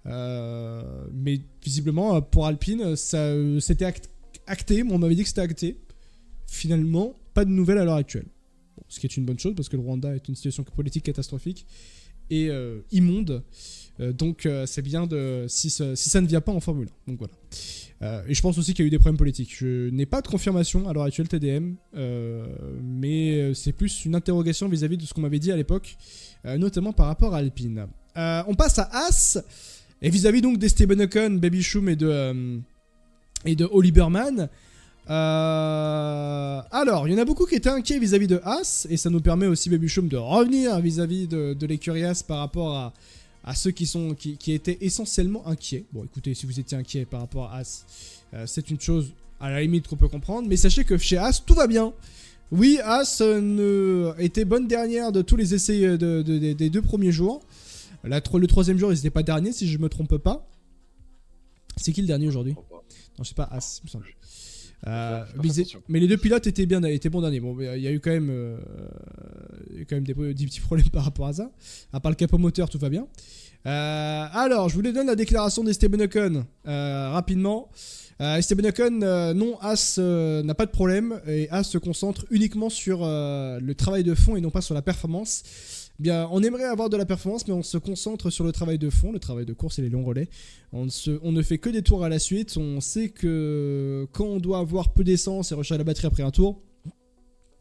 Mais visiblement, pour Alpine, c'était acté. On m'avait dit que c'était acté. Finalement, pas de nouvelles à l'heure actuelle. Bon, ce qui est une bonne chose, parce que le Rwanda est une situation politique catastrophique et immonde. Donc c'est bien si ça ne vient pas en Formule 1. Donc voilà. Et je pense aussi qu'il y a eu des problèmes politiques. Je n'ai pas de confirmation à l'heure actuelle TDM, mais c'est plus une interrogation vis-à-vis de ce qu'on m'avait dit à l'époque, notamment par rapport à Alpine. On passe à As, et vis-à-vis donc d'Esteban Ocon, Baby Schum et de Oli Berman. Alors, il y en a beaucoup qui étaient inquiets vis-à-vis de As, et ça nous permet aussi, Baby Schum, de revenir vis-à-vis de l'écurie As par rapport à ceux qui étaient essentiellement inquiets. Bon, écoutez, si vous étiez inquiets par rapport à As, c'est une chose à la limite qu'on peut comprendre, mais sachez que chez As, tout va bien. Oui, As était bonne dernière de tous les essais des 2 premiers jours. Le 3e jour, ils n'étaient pas derniers, si je ne me trompe pas. C'est qui le dernier aujourd'hui ? Non, je sais pas, As, il me semble. Mais les 2 pilotes étaient bons derniers. Bon, il y a eu quand même, des petits problèmes par rapport à ça. À part le capot moteur, tout va bien. Alors, je vous donne la déclaration d'Esteban Ocon rapidement. Esteban Ocon, non, As n'a pas de problème, et As se concentre uniquement sur le travail de fond et non pas sur la performance. Bien, on aimerait avoir de la performance, mais on se concentre sur le travail de fond, le travail de course et les longs relais. On ne fait que des tours à la suite. On sait que quand on doit avoir peu d'essence et recharger la batterie après un tour,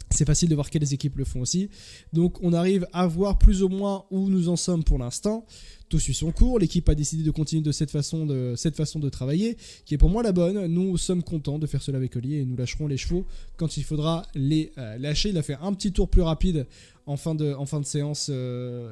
c'est facile de voir quelles équipes le font aussi. Donc on arrive à voir plus ou moins où nous en sommes pour l'instant. Tout suit son cours. L'équipe a décidé de continuer de cette façon de travailler, qui est pour moi la bonne. Nous sommes contents de faire cela avec Oli, et nous lâcherons les chevaux quand il faudra les lâcher. Il a fait un petit tour plus rapide en fin de séance,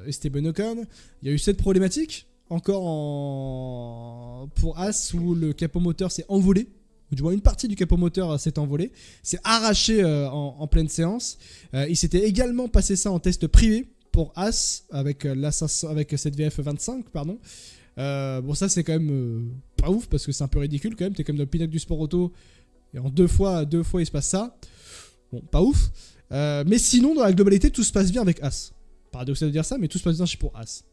Esteban Ocon. Il y a eu cette problématique pour As où le capot moteur s'est envolé. Ou du moins une partie du capot moteur s'est envolée. C'est arraché en pleine séance. Il s'était également passé ça en test privé pour As avec cette VF25, pardon. Bon, ça c'est quand même pas ouf parce que c'est un peu ridicule quand même. T'es comme dans le pinacle du sport auto et en deux fois il se passe ça. Bon, pas ouf. Mais sinon, dans la globalité, tout se passe bien avec As. Paradoxal de dire ça, mais tout se passe bien pour As.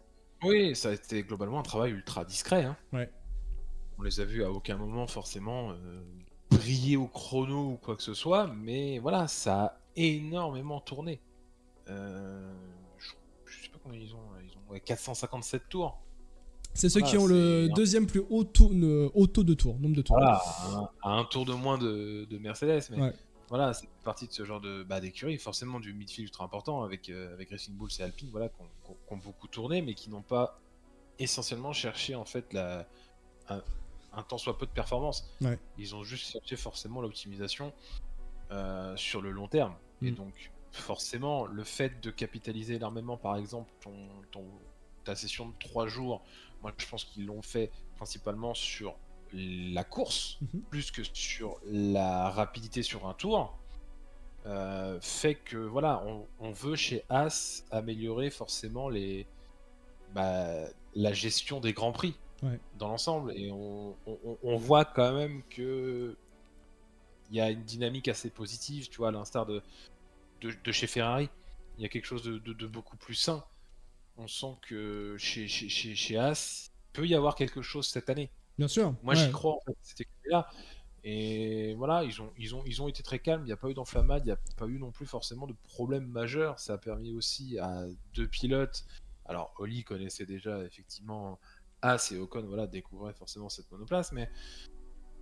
Oui, ça a été globalement un travail ultra discret. Hein. Ouais. On les a vus à aucun moment forcément briller au chrono ou quoi que ce soit, mais voilà, ça a énormément tourné. Je sais pas combien ils ont 457 tours. C'est ceux qui ont le deuxième plus haut taux de tours, nombre de tours. Voilà, à un tour de moins de Mercedes, mais ouais. Voilà, c'est partie de ce genre d'écurie, forcément du midfield ultra important avec Racing Bulls et Alpine, voilà, qui ont beaucoup tourné, mais qui n'ont pas essentiellement cherché en fait un tant soit peu de performance. Ouais. Ils ont juste cherché forcément l'optimisation sur le long terme. Et donc forcément, le fait de capitaliser énormément, par exemple, ta session de 3 jours, moi je pense qu'ils l'ont fait principalement sur la course, plus que sur la rapidité sur un tour, fait que voilà, on veut chez As améliorer forcément la gestion des grands prix dans l'ensemble, et on voit quand même que il y a une dynamique assez positive, tu vois, à l'instar de chez Ferrari, il y a quelque chose de beaucoup plus sain. On sent que chez As, il peut y avoir quelque chose cette année. Bien sûr. Moi j'y crois en fait, cette équipe-là. Et voilà, ils ont été très calmes, il n'y a pas eu d'enflammade, il n'y a pas eu non plus forcément de problème majeur. Ça a permis aussi à 2 pilotes. Alors Oli connaissait déjà effectivement As et Ocon, voilà, découvrait forcément cette monoplace, mais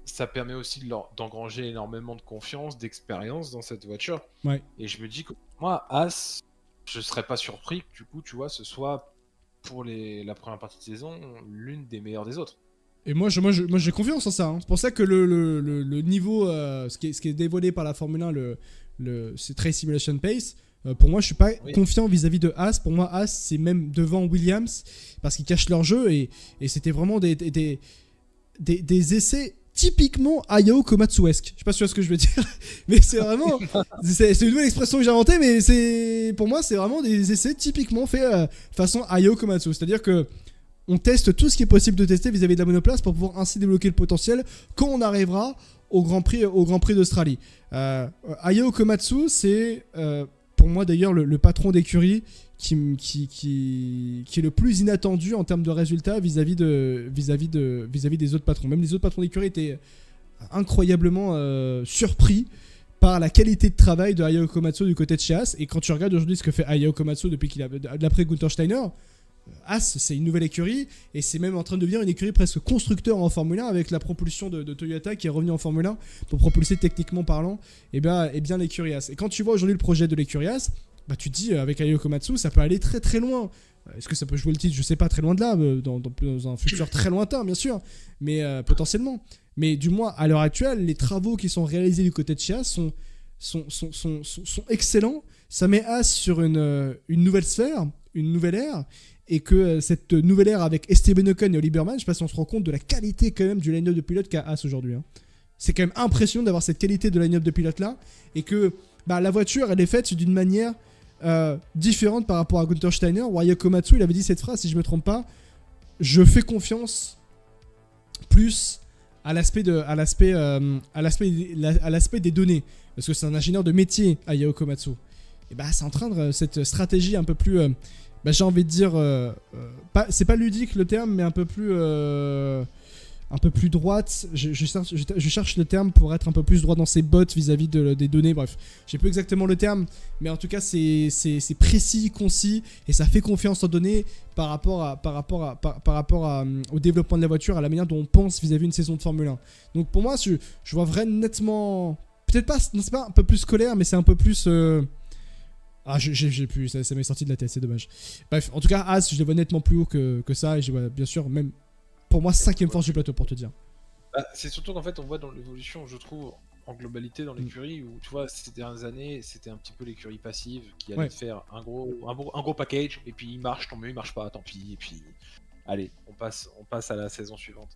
ça permet aussi d'engranger énormément de confiance, d'expérience dans cette voiture. Ouais. Et je me dis que moi, As, je serais pas surpris que du coup, tu vois, ce soit pour la première partie de saison l'une des meilleures des autres. Et moi j'ai confiance en ça. Hein. C'est pour ça que le niveau, ce qui est dévoilé par la Formule 1, c'est Track Simulation Pace. Pour moi, je suis pas confiant vis-à-vis de As. Pour moi, As, c'est même devant Williams parce qu'ils cachent leur jeu et c'était vraiment des essais typiquement Hayao Komatsu-esque. Je sais pas si tu vois ce que je veux dire, mais c'est vraiment... c'est une nouvelle expression que j'ai inventée, mais pour moi, c'est vraiment des essais typiquement faits façon Hayao Komatsu. C'est-à-dire que on teste tout ce qui est possible de tester vis-à-vis de la monoplace pour pouvoir ainsi débloquer le potentiel quand on arrivera au Grand Prix d'Australie. Hayao Komatsu, c'est pour moi d'ailleurs le patron d'écurie qui est le plus inattendu en termes de résultats vis-à-vis des autres patrons. Même les autres patrons d'écurie étaient incroyablement surpris par la qualité de travail de Hayao Komatsu du côté de chez As. Et quand tu regardes aujourd'hui ce que fait Hayao Komatsu depuis qu'il a d'après Gunther Steiner, As, c'est une nouvelle écurie et c'est même en train de devenir une écurie presque constructeur en Formule 1 avec la propulsion de Toyota qui est revenue en Formule 1 pour propulser techniquement parlant et bien l'écurie As. Et quand tu vois aujourd'hui le projet de l'écurie As, bah tu te dis avec Hayao Komatsu ça peut aller très très loin. Est-ce que ça peut jouer le titre? Je sais pas, très loin de là, dans un futur très lointain bien sûr, mais potentiellement. Mais du moins à l'heure actuelle, les travaux qui sont réalisés du côté de chez As sont excellents. Ça met As sur une nouvelle sphère, une nouvelle ère. Et que cette nouvelle ère avec Esteban Ocon et Oliver Biermann, je sais pas si on se rend compte de la qualité quand même du line-up de pilote qu'a As aujourd'hui. Hein. C'est quand même impressionnant d'avoir cette qualité de line-up de pilote là, et que la voiture elle est faite d'une manière différente par rapport à Gunther Steiner. Hayao Komatsu il avait dit cette phrase, si je me trompe pas, je fais confiance plus à l'aspect des données, parce que c'est un ingénieur de métier, Hayao Komatsu. Et c'est en train de cette stratégie un peu plus j'ai envie de dire, c'est pas ludique le terme, mais un peu plus droite. Je cherche le terme pour être un peu plus droit dans ses bottes vis-à-vis des données. Bref, j'ai plus exactement le terme, mais en tout cas, c'est précis, concis, et ça fait confiance aux données par rapport au développement de la voiture, à la manière dont on pense vis-à-vis d'une saison de Formule 1. Donc pour moi, je vois vraiment nettement, peut-être pas, c'est pas un peu plus scolaire, mais c'est un peu plus... j'ai plus, ça m'est sorti de la tête, c'est dommage. Bref, en tout cas, As, je les vois nettement plus haut que ça, et je vois bien sûr, même pour moi, 5ème force du plateau, pour te dire. C'est surtout qu'en fait, on voit dans l'évolution, je trouve, en globalité dans l'écurie, où tu vois, ces dernières années, c'était un petit peu l'écurie passive qui allait te faire un gros package, et puis il marche, tant mieux, il marche pas, tant pis, et puis allez, on passe à la saison suivante.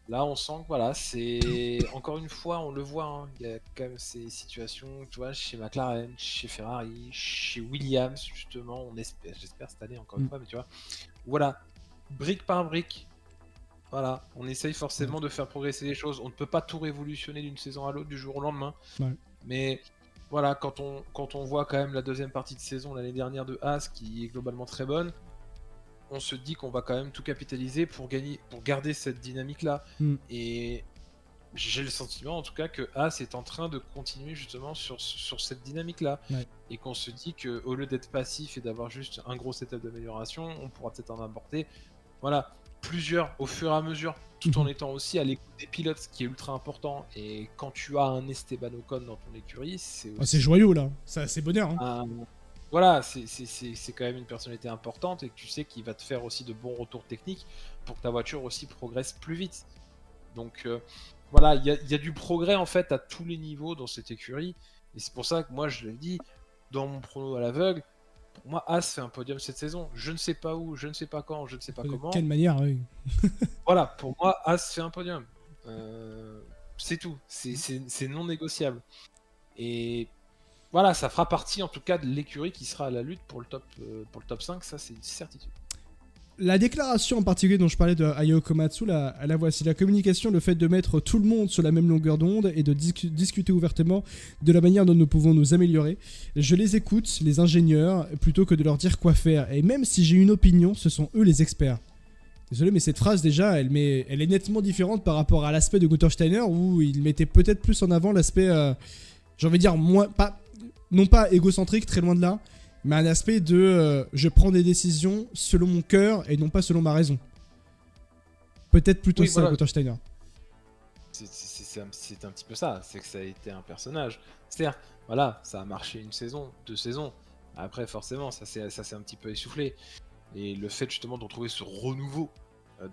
Là, on sent que voilà, c'est encore une fois, on le voit, hein, il y a quand même ces situations, tu vois, chez McLaren, chez Ferrari, chez Williams, justement, j'espère cette année encore une fois, mais tu vois, voilà, brique par brique, voilà, on essaye forcément de faire progresser les choses. On ne peut pas tout révolutionner d'une saison à l'autre, du jour au lendemain, mais voilà, quand on voit quand même la deuxième partie de saison l'année dernière de Haas, qui est globalement très bonne, on se dit qu'on va quand même tout capitaliser pour garder cette dynamique-là. Et j'ai le sentiment, en tout cas, que Haas est en train de continuer justement sur cette dynamique-là. Et qu'on se dit qu'au lieu d'être passif et d'avoir juste un gros setup d'amélioration, on pourra peut-être en apporter, voilà, plusieurs au fur et à mesure, tout en étant aussi à l'écoute des pilotes, ce qui est ultra important. Et quand tu as un Esteban Ocon dans ton écurie, c'est aussi... c'est joyeux, là. C'est bonheur, hein. Voilà, c'est quand même une personnalité importante et que tu sais qu'il va te faire aussi de bons retours techniques pour que ta voiture aussi progresse plus vite. Donc voilà, il y a du progrès en fait à tous les niveaux dans cette écurie. Et c'est pour ça que moi je l'ai dit, dans mon prono à l'aveugle, pour moi Haas fait un podium cette saison. Je ne sais pas où, je ne sais pas quand, je ne sais pas comment. De quelle manière, oui. Voilà, pour moi Haas fait un podium. C'est tout, c'est non négociable. Et... voilà, ça fera partie en tout cas de l'écurie qui sera à la lutte pour le top 5, ça c'est une certitude. La déclaration en particulier dont je parlais de Ayao Komatsu, la voici. La communication, le fait de mettre tout le monde sur la même longueur d'onde et de discuter ouvertement de la manière dont nous pouvons nous améliorer. Je les écoute, les ingénieurs, plutôt que de leur dire quoi faire. Et même si j'ai une opinion, ce sont eux les experts. Désolé, mais cette phrase déjà, elle est nettement différente par rapport à l'aspect de Gunther Steiner où il mettait peut-être plus en avant l'aspect, j'ai envie de dire, non pas égocentrique, très loin de là, mais un aspect de je prends des décisions selon mon cœur et non pas selon ma raison. Peut-être plutôt ça, voilà. Gunther Steiner. C'est un petit peu ça, c'est que ça a été un personnage. C'est-à-dire, voilà, ça a marché une saison, 2 saisons. Après, forcément, ça s'est un petit peu essoufflé. Et le fait justement de retrouver ce renouveau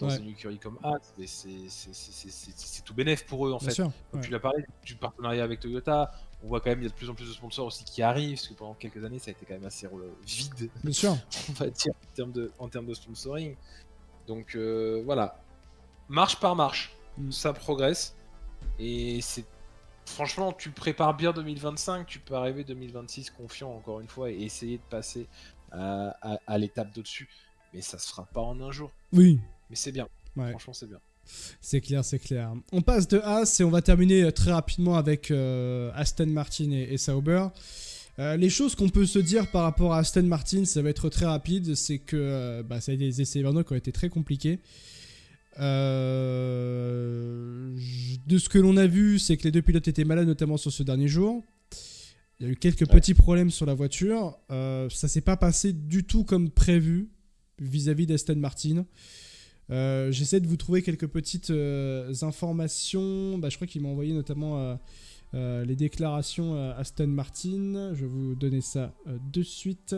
dans une écurie comme Haas, c'est tout bénef pour eux en fait. Comme tu l'as parlé du partenariat avec Toyota, on voit quand même il y a de plus en plus de sponsors aussi qui arrivent, parce que pendant quelques années ça a été quand même assez vide, bien sûr, on va dire en termes de sponsoring. Donc voilà, marche par marche, ça progresse et c'est franchement tu prépares bien 2025, tu peux arriver 2026 confiant encore une fois et essayer de passer à l'étape d'au-dessus, mais ça se fera pas en un jour. Oui. Mais c'est bien, franchement c'est bien. C'est clair, c'est clair. On passe de Haas et on va terminer très rapidement avec Aston Martin et Sauber. Les choses qu'on peut se dire par rapport à Aston Martin, ça va être très rapide, c'est que ça a été des essais hivernaux qui ont été très compliqués. De ce que l'on a vu, c'est que les deux pilotes étaient malades, notamment sur ce dernier jour. Il y a eu quelques petits problèmes sur la voiture. Ça s'est pas passé du tout comme prévu vis-à-vis d'Aston Martin. J'essaie de vous trouver quelques petites informations. Je crois qu'il m'a envoyé notamment les déclarations Aston Martin. Je vais vous donner ça de suite.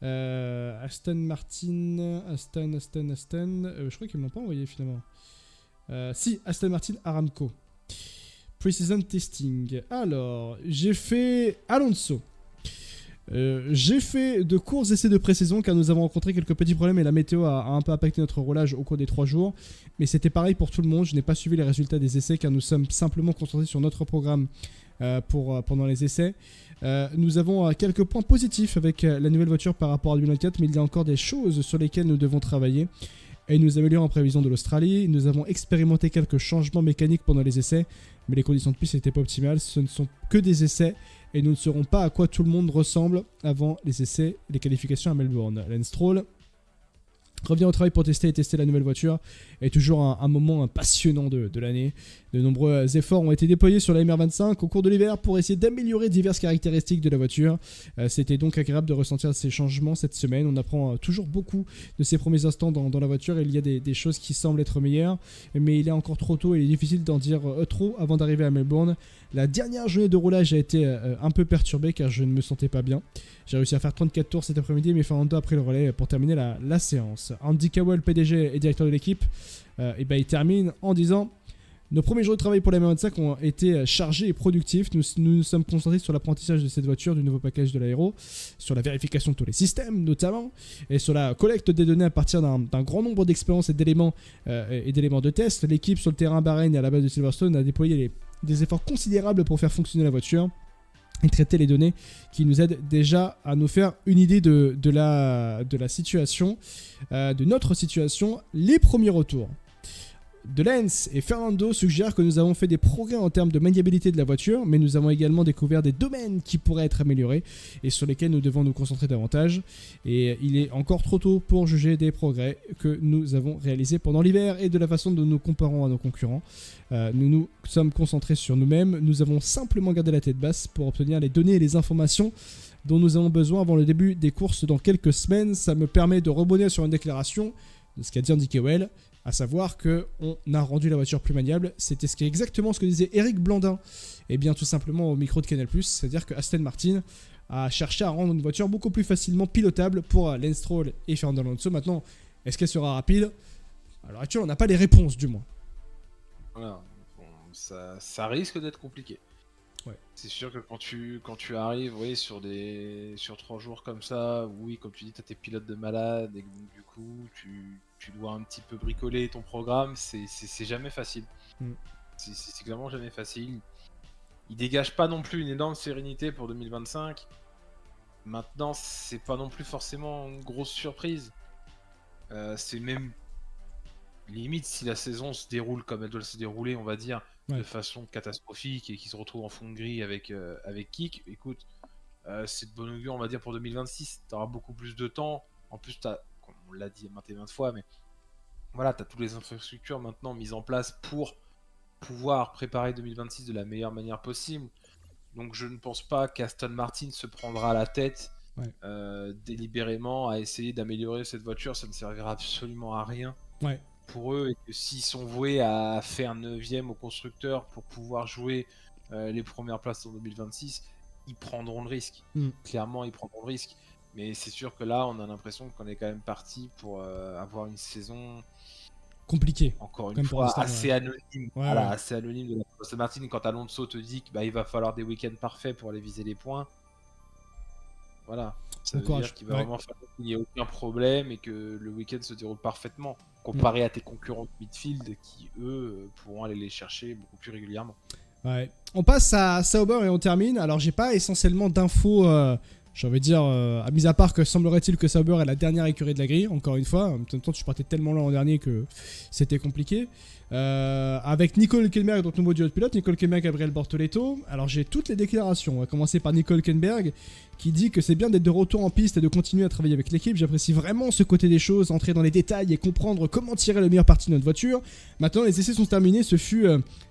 Aston Martin, Aston. Je crois qu'ils ne m'ont pas envoyé finalement. Si, Aston Martin Aramco. Pre-season testing. Alors, j'ai fait Alonso. J'ai fait de courts essais de pré-saison car nous avons rencontré quelques petits problèmes et la météo a un peu impacté notre roulage au cours des 3 jours. Mais c'était pareil pour tout le monde. Je n'ai pas suivi les résultats des essais car nous sommes simplement concentrés sur notre programme pendant les essais. Nous avons quelques points positifs avec la nouvelle voiture par rapport à 2024, mais il y a encore des choses sur lesquelles nous devons travailler et nous améliorer en prévision de l'Australie. Nous avons expérimenté quelques changements mécaniques pendant les essais, mais les conditions de piste n'étaient pas optimales. Ce ne sont que des essais et nous ne saurons pas à quoi tout le monde ressemble avant les essais et les qualifications à Melbourne. Lance Stroll revient au travail pour tester la nouvelle voiture et toujours un moment passionnant de l'année. De nombreux efforts ont été déployés sur la MR25 au cours de l'hiver pour essayer d'améliorer diverses caractéristiques de la voiture. C'était donc agréable de ressentir ces changements cette semaine. On apprend toujours beaucoup de ces premiers instants dans la voiture. Il y a des choses qui semblent être meilleures, mais il est encore trop tôt et il est difficile d'en dire trop avant d'arriver à Melbourne. La dernière journée de roulage a été un peu perturbée car je ne me sentais pas bien. J'ai réussi à faire 34 tours cet après-midi, mais Fernando a pris le relais pour terminer la séance. Andy Cowell, PDG et directeur de l'équipe, il termine en disant: Nos premiers jours de travail pour la M25 ont été chargés et productifs. Nous nous sommes concentrés sur l'apprentissage de cette voiture, du nouveau package de l'aéro, sur la vérification de tous les systèmes notamment, et sur la collecte des données à partir d'un grand nombre d'expériences et d'éléments de test. L'équipe sur le terrain Bahreïn et à la base de Silverstone a déployé des efforts considérables pour faire fonctionner la voiture et traiter les données qui nous aident déjà à nous faire une idée de la situation, de notre situation. Les premiers retours de Lens et Fernando suggèrent que nous avons fait des progrès en termes de maniabilité de la voiture, mais nous avons également découvert des domaines qui pourraient être améliorés et sur lesquels nous devons nous concentrer davantage. Et il est encore trop tôt pour juger des progrès que nous avons réalisés pendant l'hiver et de la façon dont nous comparons à nos concurrents. Nous nous sommes concentrés sur nous-mêmes, nous avons simplement gardé la tête basse pour obtenir les données et les informations dont nous avons besoin avant le début des courses dans quelques semaines. Ça me permet de rebondir sur une déclaration de ce qu'a dit Andy Kewell, à savoir qu'on a rendu la voiture plus maniable. C'était exactement ce que disait Eric Blandin, et bien tout simplement au micro de Canal+, c'est-à-dire que Aston Martin a cherché à rendre une voiture beaucoup plus facilement pilotable pour Lance Stroll et Fernando Alonso. Maintenant, est-ce qu'elle sera rapide ? À l'heure actuelle, on n'a pas les réponses du moins. Voilà, bon, ça risque d'être compliqué. Ouais. C'est sûr que quand tu arrives, oui, sur 3 jours comme ça, oui, comme tu dis, t'as tes pilotes de malade, et du coup, tu dois un petit peu bricoler ton programme, c'est jamais facile. C'est clairement jamais facile. Il dégage pas non plus une énorme sérénité pour 2025. Maintenant, c'est pas non plus forcément une grosse surprise. C'est même limite si la saison se déroule comme elle doit se dérouler, on va dire, de façon catastrophique et qu'il se retrouve en fond de grille avec Kick. Écoute, c'est de bonne augure, on va dire, pour 2026. Tu auras beaucoup plus de temps. En plus, comme on l'a dit maintes et maintes fois, mais voilà, tu as toutes les infrastructures maintenant mises en place pour pouvoir préparer 2026 de la meilleure manière possible. Donc je ne pense pas qu'Aston Martin se prendra la tête délibérément à essayer d'améliorer cette voiture. Ça ne servira absolument à rien. Pour eux, et que s'ils sont voués à faire 9ème au constructeur pour pouvoir jouer les premières places en 2026, ils prendront le risque. Clairement, ils prendront le risque. Mais c'est sûr que là, on a l'impression qu'on est quand même parti pour avoir une saison compliquée. Encore une fois, assez anonyme. Assez anonyme de la Aston Martin. Quand Alonso te dit qu'il va falloir des week-ends parfaits pour aller viser les points, voilà. Ça veut dire qu'il va vraiment falloir qu'il n'y ait aucun problème et que le week-end se déroule parfaitement, comparé à tes concurrents de midfield qui, eux, pourront aller les chercher beaucoup plus régulièrement. On passe à Sauber et on termine. Alors, j'ai pas essentiellement d'infos, j'ai envie de dire, mis à part que semblerait-il que Sauber est la dernière écurie de la grille, encore une fois. En même temps, tu partais tellement l'an dernier que c'était compliqué. Avec Nicole Hülkenberg, donc nouveau duo de pilote, Nicole Hülkenberg, Gabriel Bortoleto. Alors j'ai toutes les déclarations. On va commencer par Nicole Hülkenberg qui dit que c'est bien d'être de retour en piste et de continuer à travailler avec l'équipe. J'apprécie vraiment ce côté des choses, entrer dans les détails et comprendre comment tirer le meilleur parti de notre voiture. Maintenant les essais sont terminés, ce fut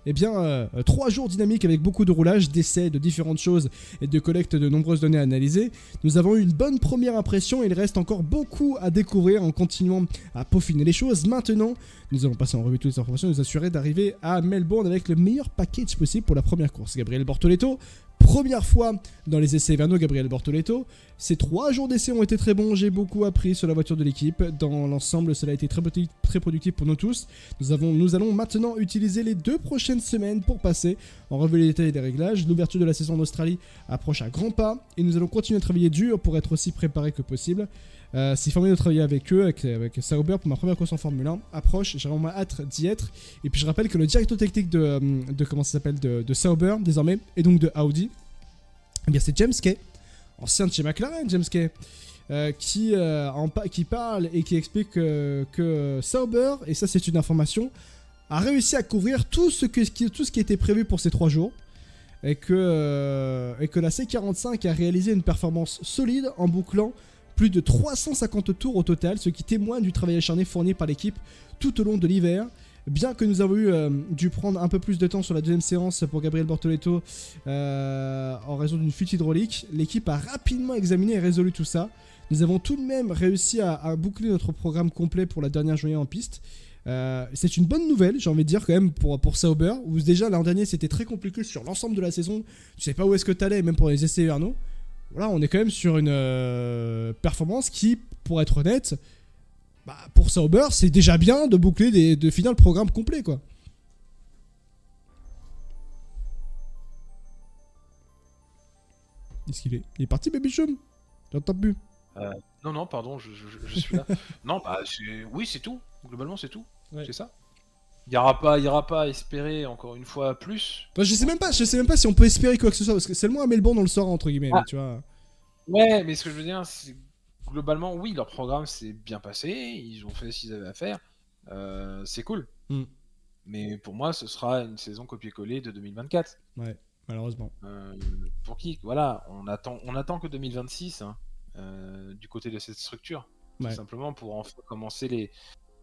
3 jours dynamiques avec beaucoup de roulage, d'essais, de différentes choses et de collecte de nombreuses données à analyser. Nous avons eu une bonne première impression et il reste encore beaucoup à découvrir en continuant à peaufiner les choses. Maintenant, nous allons passer en revue toutes les informations et nous assurer d'arriver à Melbourne avec le meilleur package possible pour la première course. Gabriel Bortoleto, première fois dans les essais hivernaux, Gabriel Bortoleto. Ces 3 jours d'essais ont été très bons, j'ai beaucoup appris sur la voiture de l'équipe. Dans l'ensemble, cela a été très productif pour nous tous. Nous allons maintenant utiliser les 2 prochaines semaines pour passer en revue les détails des réglages. L'ouverture de la saison en Australie approche à grands pas et nous allons continuer à travailler dur pour être aussi préparés que possible. C'est formidable de travailler avec eux, avec Sauber pour ma première course en Formule 1. Approche, j'ai vraiment hâte d'y être. Et puis je rappelle que le directeur technique de Sauber désormais, et donc de Audi, eh bien c'est James Kay, ancien de chez McLaren, James Kay, qui parle et qui explique que Sauber, et ça c'est une information, a réussi à couvrir tout ce qui était prévu pour ces 3 jours. Et que la C45 a réalisé une performance solide en bouclant plus de 350 tours au total, ce qui témoigne du travail acharné fourni par l'équipe tout au long de l'hiver. Bien que nous avons dû prendre un peu plus de temps sur la deuxième séance pour Gabriel Bortoleto en raison d'une fuite hydraulique, l'équipe a rapidement examiné et résolu tout ça. Nous avons tout de même réussi à boucler notre programme complet pour la dernière journée en piste. C'est une bonne nouvelle, j'ai envie de dire quand même pour Sauber, où déjà l'an dernier c'était très compliqué sur l'ensemble de la saison, tu sais pas où est-ce que t'allais, même pour les essais hivernaux. Voilà, on est quand même sur une performance qui, pour être honnête, pour Sauber, c'est déjà bien de boucler, de finir le programme complet, quoi. Qu'est-ce qu'il est? Il est parti, Baby Chum? J'entends plus. Non, pardon, je suis là. Non, bah, oui, c'est tout. Globalement, c'est tout. Ouais. C'est ça. Il y aura pas à espérer, encore une fois, plus. Bah, je sais même pas si on peut espérer quoi que ce soit, parce que seulement à Melbourne, on le saura, entre guillemets, tu vois. Ouais, mais ce que je veux dire, c'est globalement, oui, leur programme s'est bien passé, ils ont fait ce qu'ils avaient à faire. C'est cool. Mais pour moi, ce sera une saison copier-coller de 2024. Ouais, malheureusement. Pour qui? Voilà, on attend que 2026 hein, du côté de cette structure. Tout simplement pour enfin commencer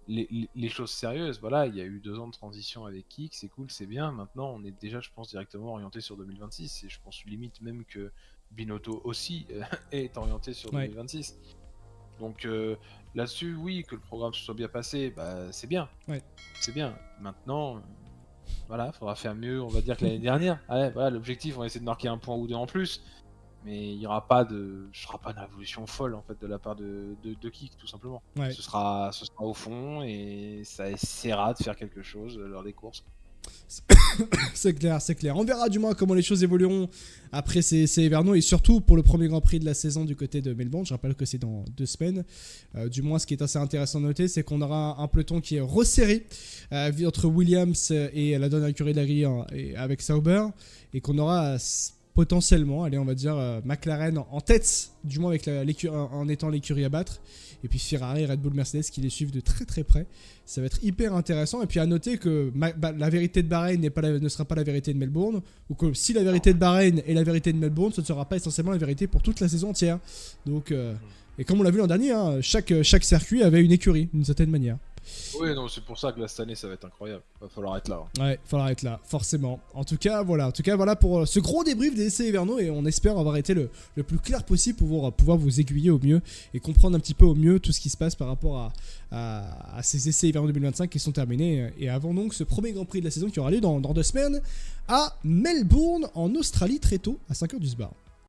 les choses sérieuses. Voilà, il y a eu 2 ans de transition avec Kik, c'est cool, c'est bien. Maintenant, on est déjà, je pense, directement orienté sur 2026. Et je pense limite même que Binotto aussi est orienté sur 2026. Donc là-dessus, oui, que le programme se soit bien passé, bah, c'est bien. C'est bien. Maintenant, voilà, faudra faire mieux, on va dire, que l'année dernière. Ouais, voilà, l'objectif, on va essayer de marquer 1 point ou 2 en plus. Mais il n'y aura pas de révolution folle en fait de la part de Kik, tout simplement. Ce sera au fond et ça essaiera de faire quelque chose lors des courses. C'est clair. On verra du moins comment les choses évolueront après ces hivernaux et surtout pour le premier Grand Prix de la saison du côté de Melbourne. Je rappelle que c'est dans 2 semaines. Du moins, ce qui est assez intéressant de noter, c'est qu'on aura un peloton qui est resserré entre Williams et la dernière écurie de la grille avec Sauber et qu'on aura potentiellement, allez, on va dire McLaren en tête, du moins avec en étant l'écurie à battre. Et puis Ferrari, Red Bull, Mercedes qui les suivent de très très près. Ça va être hyper intéressant. Et puis à noter que la vérité de Bahreïn ne sera pas la vérité de Melbourne. Ou que si la vérité de Bahreïn est la vérité de Melbourne, ce ne sera pas essentiellement la vérité pour toute la saison entière. Donc, et comme on l'a vu l'an dernier, hein, chaque circuit avait une écurie d'une certaine manière. Oui, non, c'est pour ça que là, cette année, ça va être incroyable. Va falloir être là. Hein. Ouais, falloir être là, forcément. En tout cas, voilà pour ce gros débrief des essais hivernaux et on espère avoir été le plus clair possible pour pouvoir vous aiguiller au mieux et comprendre un petit peu au mieux tout ce qui se passe par rapport à ces essais hivernaux 2025 qui sont terminés et avant donc ce premier Grand Prix de la saison qui aura lieu dans 2 semaines à Melbourne en Australie très tôt à 5h du SBAR.